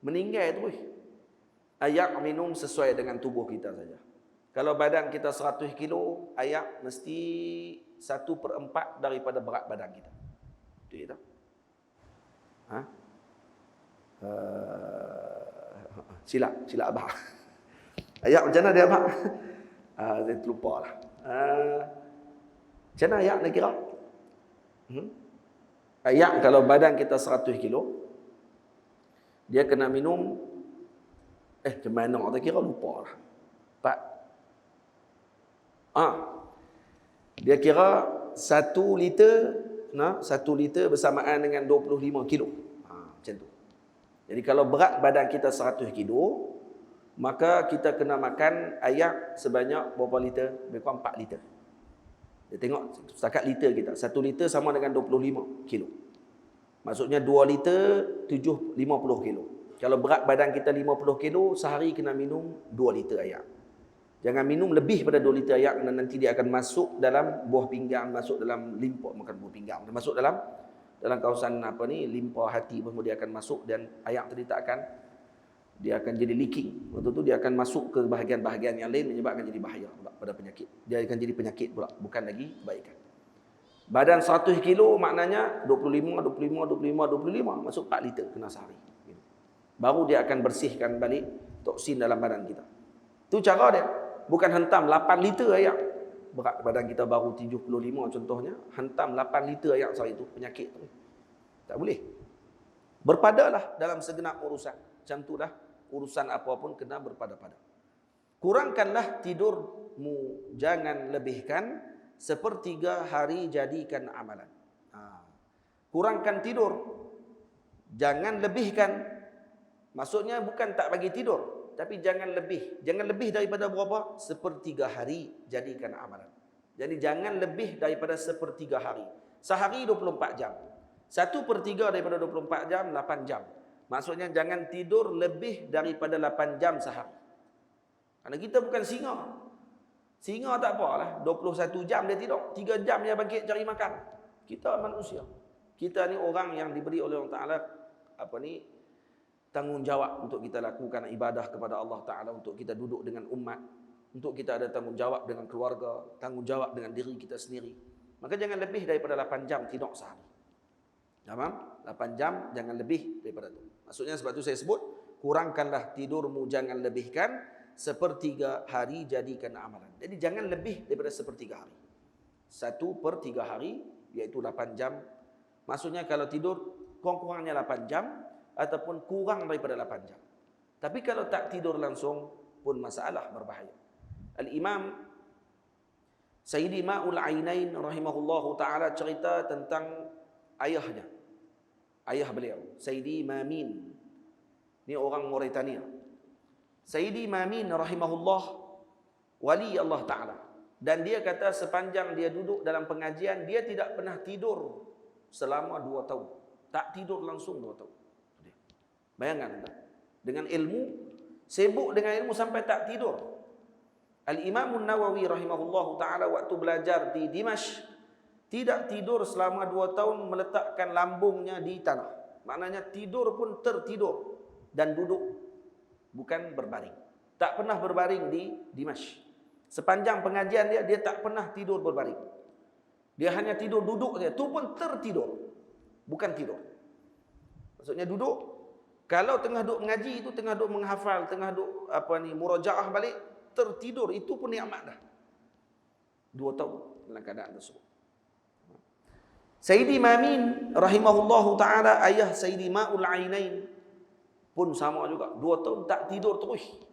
Meninggal tu. Ayak minum sesuai dengan tubuh kita saja. Kalau badan kita 100 kilo, ayak mesti 1/4 daripada berat badan kita. Itu dia tahu. Silap abah. Ayak macam mana dia abah? Saya terlupa lah. Macam mana ayak nak kira? Ayak kalau badan kita 100 kilo, dia kena minum, macam mana tak kira, lupa lah. Dia kira 1 liter bersamaan dengan 25 kilo. Macam tu. Jadi kalau berat badan kita 100 kilo, maka kita kena makan ayak sebanyak berapa liter? Lebih kurang 4 liter. Dia tengok setakat liter kita. 1 liter sama dengan 25 kilo. Maksudnya 2 liter 50 kilo. Kalau berat badan kita 50 kilo, sehari kena minum 2 liter ayak. Jangan minum lebih pada 2 liter ayak, kerana nanti dia akan masuk dalam buah pinggang, masuk dalam limpa, bukan buah pinggang, dia masuk dalam kawasan limpa hati, dia akan masuk dan ayak tadi dia akan jadi leaking. Waktu tu dia akan masuk ke bahagian-bahagian yang lain, menyebabkan jadi bahaya pula pada penyakit. Dia akan jadi penyakit pula, bukan lagi kebaikan. Badan 100 kilo maknanya 25 masuk 4 liter kena sehari. Baru dia akan bersihkan balik toksin dalam badan kita. Itu cara dia. Bukan hentam 8 liter ayak. Berat badan kita baru 75 contohnya, hantam 8 liter ayak sehari itu, penyakit tu. Tak boleh. Berpadalah dalam segenap urusan. Macam itulah urusan apapun kena berpada-pada. Kurangkanlah tidurmu, jangan lebihkan, sepertiga hari jadikan amalan. Kurangkan tidur, jangan lebihkan. Maksudnya bukan tak bagi tidur, tapi jangan lebih. Jangan lebih daripada berapa? Sepertiga hari jadikan amalan. Jadi jangan lebih daripada sepertiga hari. Sehari 24 jam. 1/3 daripada 24 jam, 8 jam. Maksudnya jangan tidur lebih daripada 8 jam sehari. Kerana kita bukan singa. Singa tak apalah, 21 jam dia tidur, 3 jam dia bangkit cari makan. Kita manusia. Kita ni orang yang diberi oleh Allah Ta'ala tanggungjawab untuk kita lakukan ibadah kepada Allah Ta'ala, untuk kita duduk dengan umat, untuk kita ada tanggungjawab dengan keluarga, tanggungjawab dengan diri kita sendiri. Maka jangan lebih daripada 8 jam tidur sehari. Faham? 8 jam jangan lebih daripada itu. Maksudnya sebab itu saya sebut, kurangkanlah tidurmu, jangan lebihkan, sepertiga hari jadikan amalan. Jadi jangan lebih daripada sepertiga hari. 1/3 hari, iaitu 8 jam. Maksudnya kalau tidur kurang-kurangnya 8 jam, ataupun kurang daripada 8 jam. Tapi kalau tak tidur langsung pun masalah, berbahaya. Al-Imam Sayyidi Ma'ul Ainain rahimahullahu ta'ala cerita tentang ayahnya. Ayah beliau, Sayyidi Mamin. Ini orang Mauritania. Sayyidi Mamin rahimahullah, wali Allah Ta'ala. Dan dia kata sepanjang dia duduk dalam pengajian, dia tidak pernah tidur selama 2 tahun. Tak tidur langsung 2 tahun. Bayangkan tak? Dengan ilmu, sibuk dengan ilmu sampai tak tidur. Al-Imam Nawawi rahimahullahu ta'ala waktu belajar di Dimashq, tidak tidur selama 2 tahun, meletakkan lambungnya di tanah. Maknanya tidur pun tertidur dan duduk, bukan berbaring. Tak pernah berbaring di Dimashq. Sepanjang pengajian dia tak pernah tidur berbaring. Dia hanya tidur duduk saja. Itu pun tertidur, bukan tidur. Maksudnya duduk. Kalau tengah duduk mengaji itu, tengah duduk menghafal, tengah duduk murajaah balik, tertidur, itu pun nikmat dah. 2 tahun dalam keadaan tersebut. Sayyidi Mamin rahimahullahu ta'ala, ayah Sayyidi Ma'ul Ainain pun sama juga, 2 tahun tak tidur terus.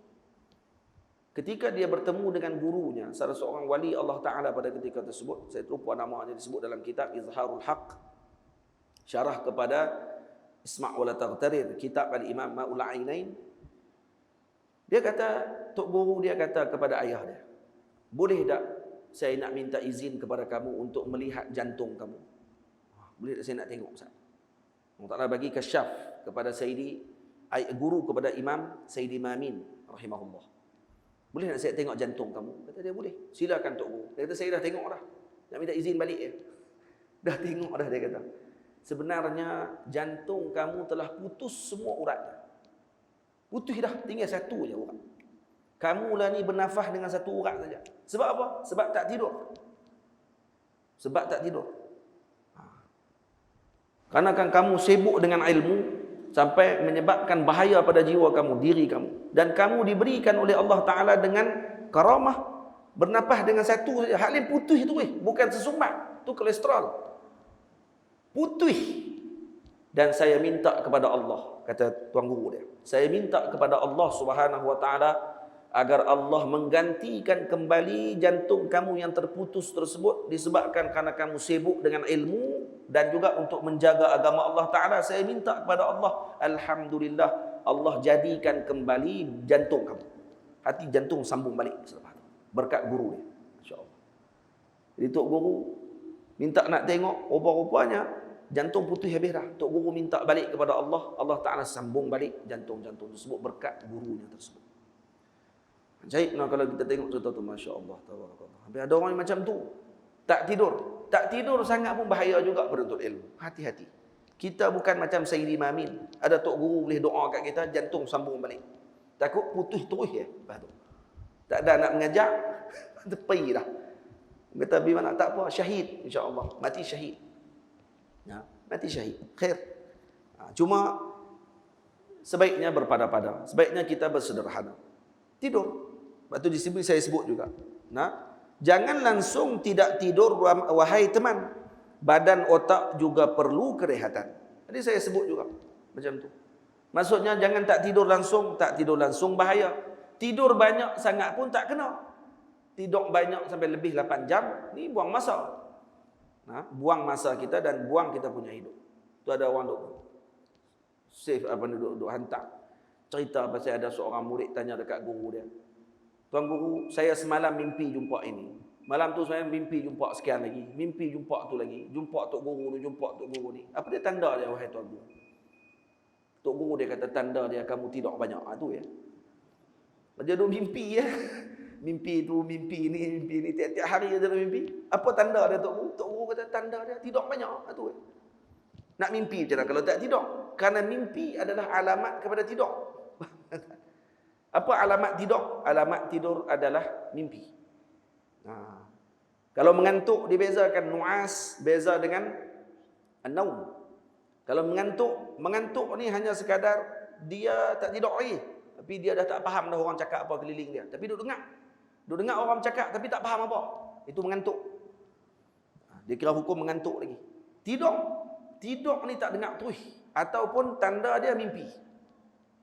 Ketika dia bertemu dengan gurunya, salah seorang wali Allah Ta'ala pada ketika tersebut, saya lupa namanya, disebut dalam kitab Izharul Haq, syarah kepada Isma' wala Taghtarir, kitab Al-Imam Ma'ul Ainain. Dia kata, tok guru dia kata kepada ayah dia, boleh tak saya nak minta izin kepada kamu untuk melihat jantung kamu? Boleh tak saya nak tengok, Ustaz? Allah Ta'ala bagi kasyaf kepada Sayyidi, guru kepada Imam Sayyidi Mamin rahimahullah. Boleh nak saya tengok jantung kamu? Kata dia, boleh. Silakan tok guru. Dia kata, saya dah tengok dah. Nak minta izin balik ya. Dah tengok dah, dia kata. Sebenarnya jantung kamu telah putus semua uratnya. Putus dah, tinggal satu je urat. Kamu lah ni bernafas dengan satu urat saja. Sebab apa? Sebab tak tidur. Sebab tak tidur. Karena kan kamu sibuk dengan ilmu sampai menyebabkan bahaya pada jiwa kamu, diri kamu. Dan kamu diberikan oleh Allah Ta'ala dengan karamah, bernafas dengan satu saja. Hal lain putih itu bukan sesumbat. Itu kolesterol. Putih. Dan saya minta kepada Allah, kata tuan guru dia, saya minta kepada Allah Subhanahu Wa Ta'ala agar Allah menggantikan kembali jantung kamu yang terputus tersebut, disebabkan karena kamu sibuk dengan ilmu dan juga untuk menjaga agama Allah Ta'ala. Saya minta kepada Allah, alhamdulillah, Allah jadikan kembali jantung kamu. Hati jantung sambung balik selepas itu, berkat guru dia, insya-Allah. Jadi tok guru minta nak tengok, rupa-rupanya jantung putih habis dah. Tok guru minta balik kepada Allah, Allah Ta'ala sambung balik jantung-jantung tersebut berkat gurunya tersebut. Ajaib nah kalau kita tengok cerita tu, masya-Allah, tabarakallah. Habis ada orang yang macam tu, tak tidur. Tak tidur sangat pun bahaya juga beruntut ilmu. Hati-hati. Kita bukan macam Sayyidi Mamin. Ada tok guru boleh doa kat kita, jantung sambung balik. Takut putus terus ya. Lepas tu tak ada nak mengajak, tepi dah. Kata bi mana, tak apa, syahid insya-Allah, mati syahid. Ya, mati syahid. Khair. Cuma sebaiknya berpada-pada. Sebaiknya kita bersederhana. Tidur. Lepas tu di sini saya sebut juga. Nah, jangan langsung tidak tidur wahai teman. Badan otak juga perlu kerehatan. Jadi saya sebut juga macam tu. Maksudnya jangan tak tidur langsung bahaya. Tidur banyak sangat pun tak kena. Tidur banyak sampai lebih 8 jam, ni buang masa. Nah, buang masa kita dan buang kita punya hidup. Tu ada orang duk save duk hantar cerita pasal ada seorang murid tanya dekat guru dia, "Tuan guru, saya semalam mimpi jumpa ini. Malam tu saya mimpi jumpa sekian lagi, mimpi jumpa tu lagi, jumpa tok guru ni, jumpa tok guru ni. Apa dia tanda dia wahai tuan guru?" Tok guru dia kata, tanda dia kamu tidur banyak. Tu ya. Dia duk mimpi ya. Mimpi tu, mimpi ni, tiap-tiap hari dia mimpi. Apa tanda dia tok guru? Tok guru kata tanda dia tidur banyak. Tu ya. Nak mimpi je lah kalau tak tidur. Karena mimpi adalah alamat kepada tidur. Apa alamat tidur? Alamat tidur adalah mimpi. Kalau mengantuk dibezakan nu'as, beza dengan an-naum. Kalau mengantuk ni hanya sekadar dia tak tidur lagi, tapi dia dah tak faham dah orang cakap apa keliling dia. Tapi duk dengar orang cakap tapi tak faham apa. Itu mengantuk. Dia kira hukum mengantuk lagi. Tidur ni tak dengar terus, ataupun tanda dia mimpi.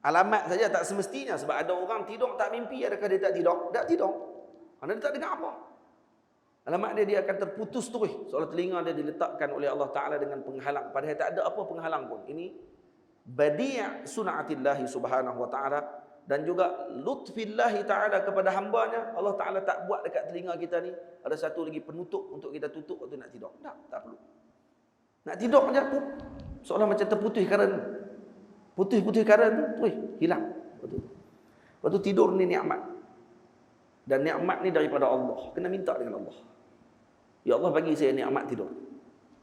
Alamat saja tak semestinya, sebab ada orang tidur tak mimpi, adakah dia tak tidur? Tak tidur. Kerana dia tak dengar apa. Alamat dia akan terputus terus, seolah telinga dia diletakkan oleh Allah Ta'ala dengan penghalang, padahal tak ada apa penghalang pun. Ini badi' sun'atillahi subhanahu wa ta'ala, dan juga lutfillahi ta'ala kepada hambanya, Allah Ta'ala tak buat dekat telinga kita ni ada satu lagi penutup untuk kita tutup waktu nak tidur. Tak perlu. Nak tidur je pun seolah macam terputus karen. Putih-putih karen tu, hilang. Lepas tu tidur ni nikmat. Dan nikmat ni daripada Allah. Kena minta dengan Allah. Ya Allah bagi saya nikmat tidur.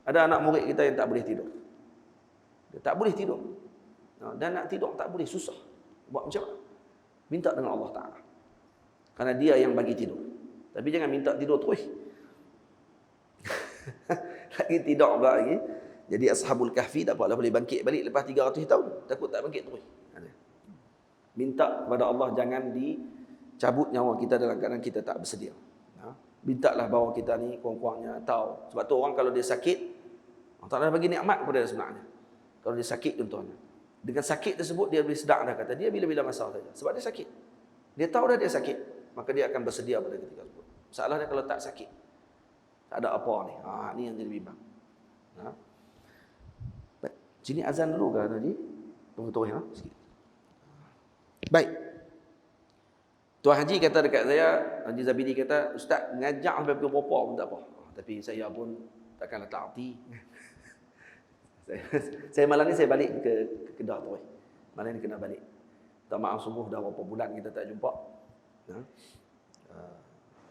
Ada anak murid kita yang tak boleh tidur. Dia tak boleh tidur. Dan nak tidur tak boleh, susah. Buat macam mana? Minta dengan Allah Ta'ala. Karena dia yang bagi tidur. Tapi jangan minta tidur terus. Lagi tidur pula lagi. Jadi Ashabul Kahfi tak apalah boleh bangkit balik lepas 300 tahun. Takut tak bangkit terus. Minta kepada Allah jangan dicabut nyawa kita dalam keadaan kita tak bersedia. Mintalah bawa kita ni kurang-kurangnya tahu. Sebab tu orang kalau dia sakit, Allah Ta'ala bagi nikmat kepada dia sebenarnya. Kalau dia sakit contohnya. Dengan sakit tersebut dia boleh sedar dah, kata dia bila-bila masalah saja. Sebab dia sakit. Dia tahu dah dia sakit, maka dia akan bersedia pada ketika tersebut. Masalahnya kalau tak sakit, tak ada apa ni. Ni yang jadi bimbang. Sini azan dulu kan tadi? Tunggu-tunggu sikit. Baik. Tuan Haji kata dekat saya, Haji Zabidi kata, Ustaz ngajak sampai pukul berapa pun tak apa. Tapi saya pun takkanlah tak arti. Saya malam ni saya balik ke Kedah tu. Malam ni kena balik. Tak maaf sungguh dah berapa bulan kita tak jumpa.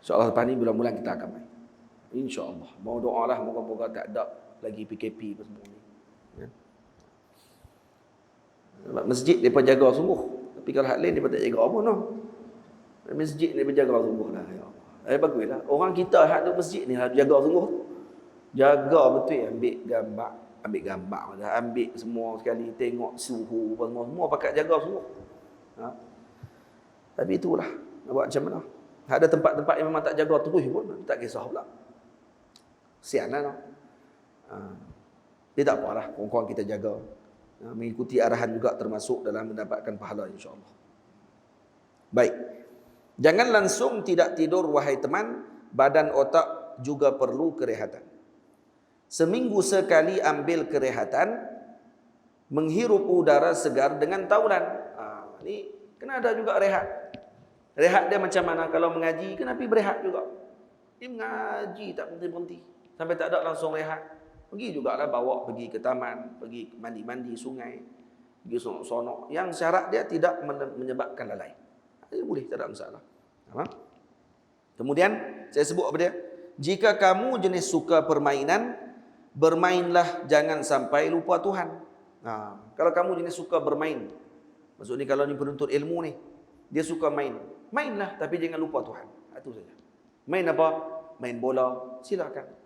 InsyaAllah lepas ni bulan-bulan kita akan main. InsyaAllah. Mau doa lah moga-moga tak ada lagi PKP apa semua ni. Masjid mereka jaga sungguh. Tapi kalau hal lain mereka tak jaga apa no. Masjid ni berjaga sungguh lah. Baguslah. Orang kita hak tu masjid ni harus jaga sungguh. Jaga betul, ambil gambar, ambil semua sekali, tengok suhu semua pakat jaga semua. Tapi itulah nak buat macam mana. Ada tempat-tempat yang memang tak jaga terus pun tak kisah pula. Sianlah no. Dia tak apalah, kurang-kurang kita jaga. Mengikuti arahan juga termasuk dalam mendapatkan pahala insya-Allah. Baik. Jangan langsung tidak tidur wahai teman, badan otak juga perlu kerehatan. Seminggu sekali ambil kerehatan, menghirup udara segar dengan taulan. Ni kena ada juga rehat. Rehat dia macam mana? Kalau mengaji, kena pergi berehat juga. Dia mengaji tak berhenti-berhenti. Sampai tak ada langsung rehat. Pergi jugalah bawa pergi ke taman, pergi mandi-mandi sungai, pergi sonok-sonok. Yang syarat dia tidak menyebabkan lalai. Dia boleh, tak ada masalah. Kemudian, saya sebut apa dia? Jika kamu jenis suka permainan, bermainlah, jangan sampai lupa Tuhan. Kalau kamu jenis suka bermain, maksudnya kalau ni penuntut ilmu ni, dia suka main, mainlah tapi jangan lupa Tuhan. Itu saja. Main apa? Main bola, silakan.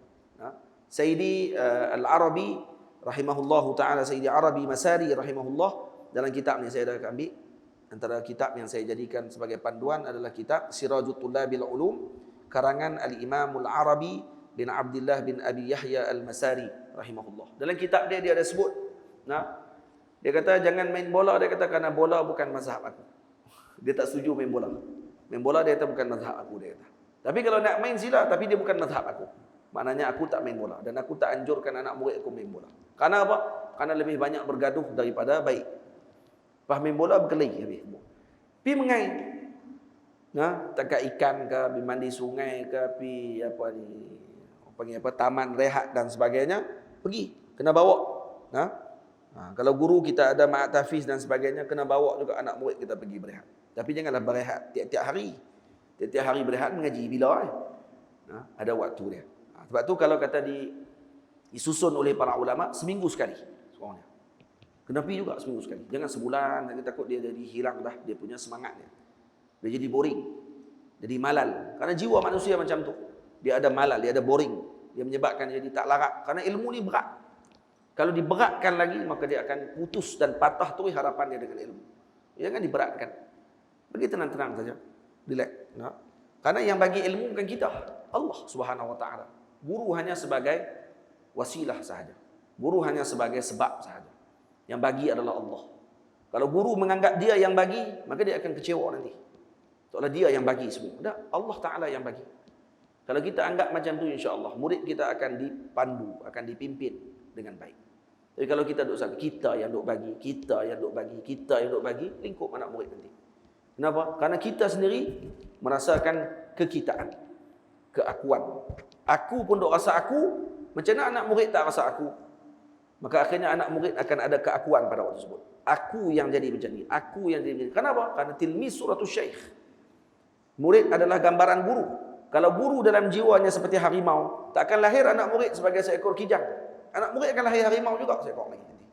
Sayyidi Al-Arabi rahimahullahu taala, Sayyidi Arabi Masari rahimahullah, dalam kitab ni saya dah ambil, antara kitab yang saya jadikan sebagai panduan adalah kitab Sirajut Tullabil Ulum karangan Al-Imam Al-Arabi bin Abdullah bin Abi Yahya Al-Masari rahimahullah. Dalam kitab dia ada sebut, dia kata jangan main bola, dia kata kerana bola bukan mazhab aku. Dia tak setuju main bola. Main bola dia kata bukan mazhab aku, dia kata. Tapi kalau nak main sila, tapi dia bukan mazhab aku. Maknanya aku tak main bola dan aku tak anjurkan anak murid aku main bola. Karena apa? Karena lebih banyak bergaduh daripada baik. Pas main bola berkelahi habis. Pi mengai. Tangkap ikan ke, pi mandi sungai ke, pi apa ni, panggil apa, taman rehat dan sebagainya, pergi, kena bawa. Kalau guru kita ada ma'at hafiz dan sebagainya, kena bawa juga anak murid kita pergi berehat. Tapi janganlah berehat tiap-tiap hari. Tiap-tiap hari berehat mengaji bila ada waktu dia. Sebab tu kalau kata disusun oleh para ulama, seminggu sekali seorangnya. Kena pergi juga seminggu sekali. Jangan sebulan, nanti takut dia jadi hilang dah dia punya semangatnya. Dia jadi boring, jadi malal. Karena jiwa manusia macam tu. Dia ada malal, dia ada boring. Dia menyebabkan dia jadi tak larat. Karena ilmu ni berat. Kalau diberatkan lagi, maka dia akan putus dan patah terus harapan dia dengan ilmu. Jangan diberatkan. Pergi tenang-tenang saja. Relax. Karena yang bagi ilmu bukan kita, Allah Subhanahu Wa Taala. Guru hanya sebagai wasilah sahaja. Guru hanya sebagai sebab sahaja. Yang bagi adalah Allah. Kalau guru menganggap dia yang bagi, maka dia akan kecewa nanti. Seolah dia yang bagi semua. Tak, Allah Ta'ala yang bagi. Kalau kita anggap macam tu, insya-Allah murid kita akan dipandu, akan dipimpin dengan baik. Tapi kalau kita duk sangka kita yang duk bagi, kita yang duk bagi, kita yang duk bagi, lingkup anak murid nanti. Kenapa? Karena kita sendiri merasakan kekitaan, keakuan. Aku pun dok rasa aku, macam mana anak murid tak rasa aku? Maka akhirnya anak murid akan ada keakuan pada waktu tersebut. Aku yang jadi macam ni, aku yang jadi macam ni. Kenapa? Karena tilmiz suratul syekh. Murid adalah gambaran guru. Kalau guru dalam jiwanya seperti harimau, tak akan lahir anak murid sebagai seekor kijang. Anak murid akan lahir harimau juga seekor lagi nanti.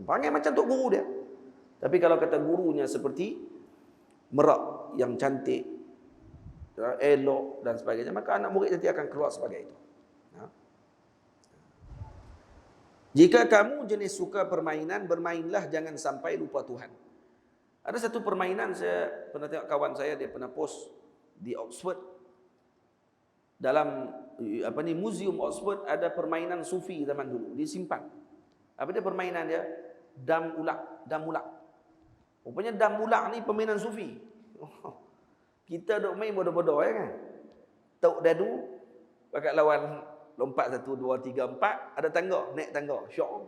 Panggil macam tok guru dia. Tapi kalau kata gurunya seperti merak yang cantik, elok dan sebagainya, maka anak murid nanti akan keluar sebagai itu. Jika kamu jenis suka permainan, bermainlah, jangan sampai lupa Tuhan. Ada satu permainan, saya pernah tengok kawan saya, dia pernah post di Oxford. Dalam museum Oxford ada permainan sufi zaman dulu, disimpan. Apa dia permainan dia? Dam ulak. Rupanya dam ulak ni permainan sufi. Kita duk main bodoh-bodoh kan. Tok dadu pakat lawan lompat 1 2 3 4, ada tangga, naik tangga, syok.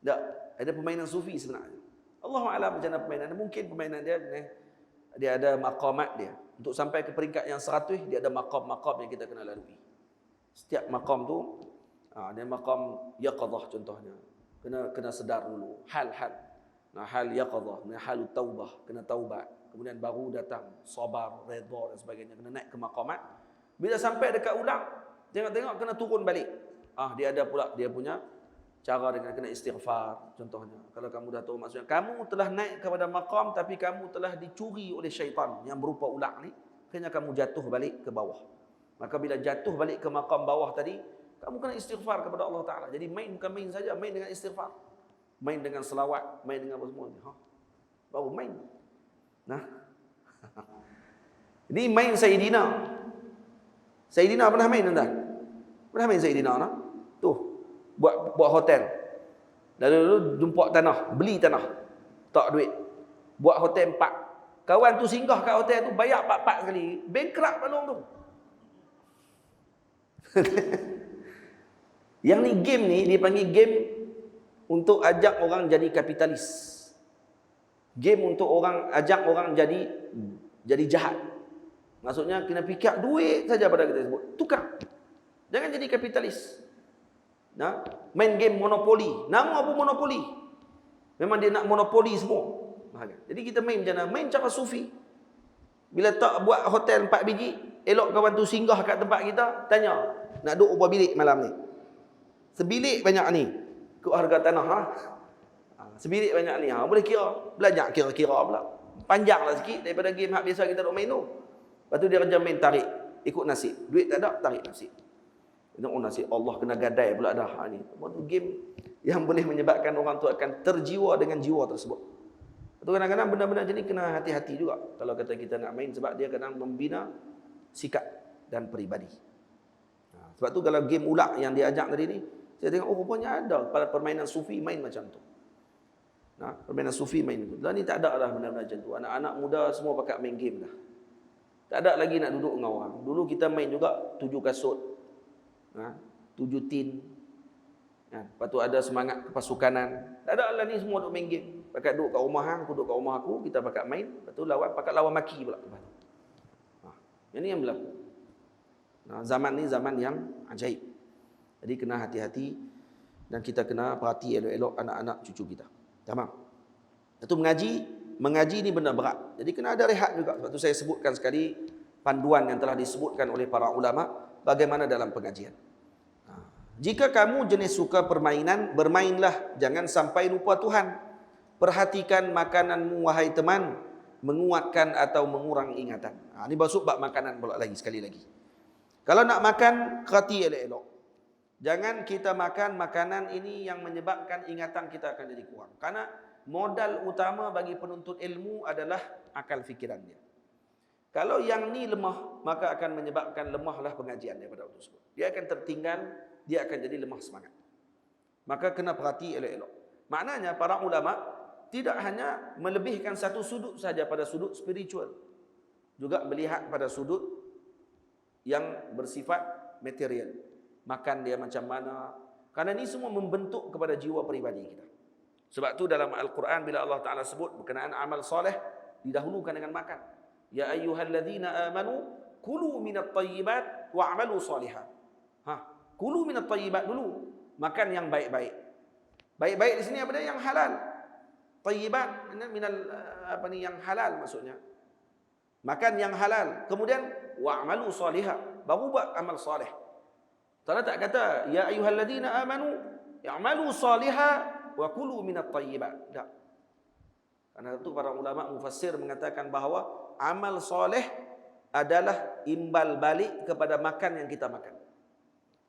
Tak, ada permainan sufi sebenarnya. Allahu a'lam macam mana permainan. Mungkin permainan dia ada maqamat dia. Untuk sampai ke peringkat yang 100, dia ada maqam-maqam yang kita kena lalui. Setiap maqam tu dia maqam yaqadhah contohnya. Kena sedar dulu hal-hal. Hal yaqadhah, hal taubah, kena taubat. Kemudian baru datang sabar, redha dan sebagainya, kena naik ke maqamat. Bila sampai dekat ulang, tengok-tengok kena turun balik. Dia ada pula dia punya cara dengan kena istighfar contohnya. Kalau kamu dah tahu maksudnya kamu telah naik kepada maqam tapi kamu telah dicuri oleh syaitan yang berupa ular ni, akhirnya kamu jatuh balik ke bawah. Maka bila jatuh balik ke maqam bawah tadi, kamu kena istighfar kepada Allah Taala. Jadi main bukan main saja, main dengan istighfar. Main dengan selawat, main dengan apa semua ni. Baru main. Ini main Sayyidina. Sayyidina pernah main tuan-tuan? Pernah main Sayyidina nak? Tu, buat hotel. Lalu jumpa tanah, beli tanah. Tak duit. Buat hotel 4. Kawan tu singgah kat hotel tu, bayar 4 sekali. Bankrupt balong tu. Yang ni game ni dipanggil game untuk ajak orang jadi kapitalis. Game untuk ajak orang jadi jahat. Maksudnya kena fikir duit saja pada kita sebut. Tukar. Jangan jadi kapitalis. Main game monopoli. Nama apa monopoli? Memang dia nak monopoli semua. Jadi kita main macam mana? Main cara sufi. Bila tak buat hotel 4 biji, elok kawan tu singgah kat tempat kita, tanya, nak duduk berapa bilik malam ni? Sebilik banyak ni. Ikut harga tanah. Sebilik banyak ni. Boleh kira. Belajar kira-kira pula. Panjanglah sikit daripada game hak biasa kita duk main tu. Lepas tu dia kerja main tarik. Ikut nasib. Duit tak ada, tarik nasib. Nasib Allah kena gadai pula dah. Ni. Itu game yang boleh menyebabkan orang tu akan terjiwa dengan jiwa tersebut. Itu kadang-kadang benda-benda macam ni kena hati-hati juga. Kalau kata kita nak main, sebab dia kadang membina sikap dan peribadi. Sebab tu kalau game ulak yang diajak tadi ni, saya tengok rupanya ada pada permainan sufi main macam tu. Permainan sufi main tu. Dah ni tak ada dah benda-benda macam tu. Anak-anak muda semua pakai main game dah. Tak ada lagi nak duduk dengan orang. Dulu kita main juga 7 kasut. 7 tin. Lepas tu ada semangat kepasukanan. Tak ada lah ni semua duduk main game. Pakai duduk kat rumah aku duduk kat rumah aku, kita pakai main. Lepas tu pakai lawan maki pula. Yang ni yang berlaku. Zaman ni zaman yang ajaib. Jadi kena hati-hati dan kita kena perhati elok-elok anak-anak cucu kita. Tamam. Itu mengaji ni benda berat. Jadi kena ada rehat juga. Sebab tu saya sebutkan sekali panduan yang telah disebutkan oleh para ulama bagaimana dalam pengajian. Jika kamu jenis suka permainan, bermainlah, jangan sampai lupa Tuhan. Perhatikan makananmu wahai teman, menguatkan atau mengurang ingatan. Ini masuk bab makanan pula lagi sekali lagi. Kalau nak makan, kerati elok-elok. Jangan kita makan makanan ini yang menyebabkan ingatan kita akan jadi kurang. Karena modal utama bagi penuntut ilmu adalah akal fikiran dia. Kalau yang ni lemah, maka akan menyebabkan lemahlah pengajian daripada waktu tersebut. Dia akan tertinggal, dia akan jadi lemah semangat. Maka kena perhati elok-elok. Maknanya para ulama tidak hanya melebihkan satu sudut saja pada sudut spiritual. Juga melihat pada sudut yang bersifat material. Makan dia macam mana. Karena ini semua membentuk kepada jiwa peribadi kita. Sebab tu dalam Al-Quran bila Allah Ta'ala sebut berkenaan amal soleh, didahulukan dengan makan. Ya ayyuhalladzina amanu kulu minat thayyibat wa'malu shalihan. Kulu minat thayyibat dulu, makan yang baik-baik. Baik-baik di sini apa dia? Yang halal. Thayyibat minal yang halal maksudnya. Makan yang halal. Kemudian wa'malu shalihan, baru buat amal soleh. Allah tak kata ya ayyuhalladzina amanu i'malu shalihan wa kulu minat thayyibat. Tak. Karena itu para ulama mufassir mengatakan bahawa amal soleh adalah imbal balik kepada makan yang kita makan.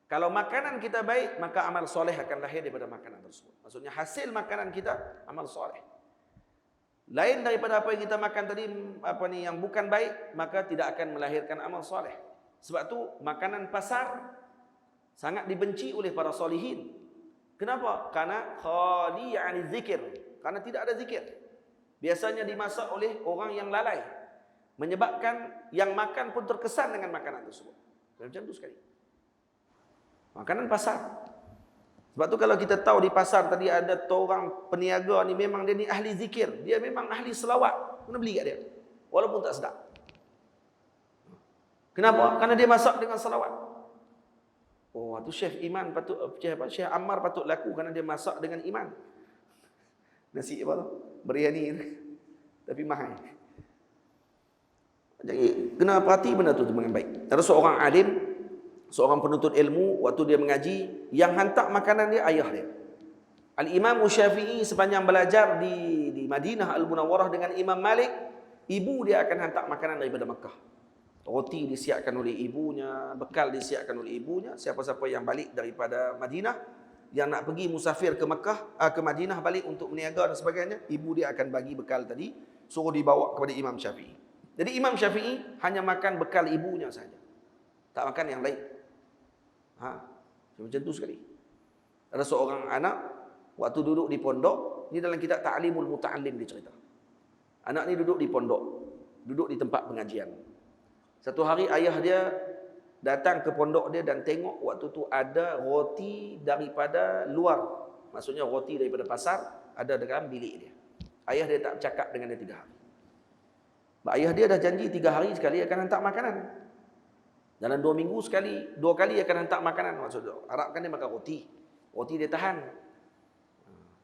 Kalau makanan kita baik, maka amal soleh akan lahir daripada makanan tersebut. Maksudnya hasil makanan kita amal soleh. Lain daripada apa yang kita makan tadi, yang bukan baik, maka tidak akan melahirkan amal soleh. Sebab tu makanan pasar sangat dibenci oleh para solihin. Kenapa? Karena khali 'ani zikir. Karena tidak ada zikir. Biasanya dimasak oleh orang yang lalai, menyebabkan yang makan pun terkesan dengan makanan tersebut. Macam tu sekali. Makanan pasar. Sebab tu kalau kita tahu di pasar tadi ada orang peniaga ni, memang dia ni ahli zikir, dia memang ahli selawat, kena beli kat dia walaupun tak sedap. Kenapa? Karena dia masak dengan selawat. Oh, tu Syekh Iman patut, Syekh Ammar patut laku kerana dia masak dengan iman. Nasi apa tu? Biryani tapi mahal. Jadi kena perhati benda tu dengan baik. Ada seorang alim, seorang penuntut ilmu, waktu dia mengaji, yang hantar makanan dia ayah dia. Al-Imam Syafi'i sepanjang belajar di Madinah Al-Munawwarah dengan Imam Malik, ibu dia akan hantar makanan daripada Mekah. Roti disiapkan oleh ibunya, bekal disiapkan oleh ibunya. Siapa-siapa yang balik daripada Madinah, yang nak pergi musafir ke Mekah, ke Madinah balik untuk berniaga dan sebagainya, ibu dia akan bagi bekal tadi, suruh dibawa kepada Imam Syafi'i. Jadi Imam Syafi'i hanya makan bekal ibunya saja, tak makan yang lain. Macam tu sekali. Ada seorang anak waktu duduk di pondok, ni dalam kitab Ta'limul Muta'allim dicerita. Anak ni duduk di pondok, duduk di tempat pengajian. Satu hari ayah dia datang ke pondok dia dan tengok waktu tu ada roti daripada luar. Maksudnya roti daripada pasar ada dalam bilik dia. Ayah dia tak bercakap dengan dia 3 hari. Ayah dia dah janji 3 hari sekali akan hantar makanan. Dalam 2 minggu sekali, 2 kali akan hantar makanan. Maksudnya harapkan dia makan roti. Roti dia tahan.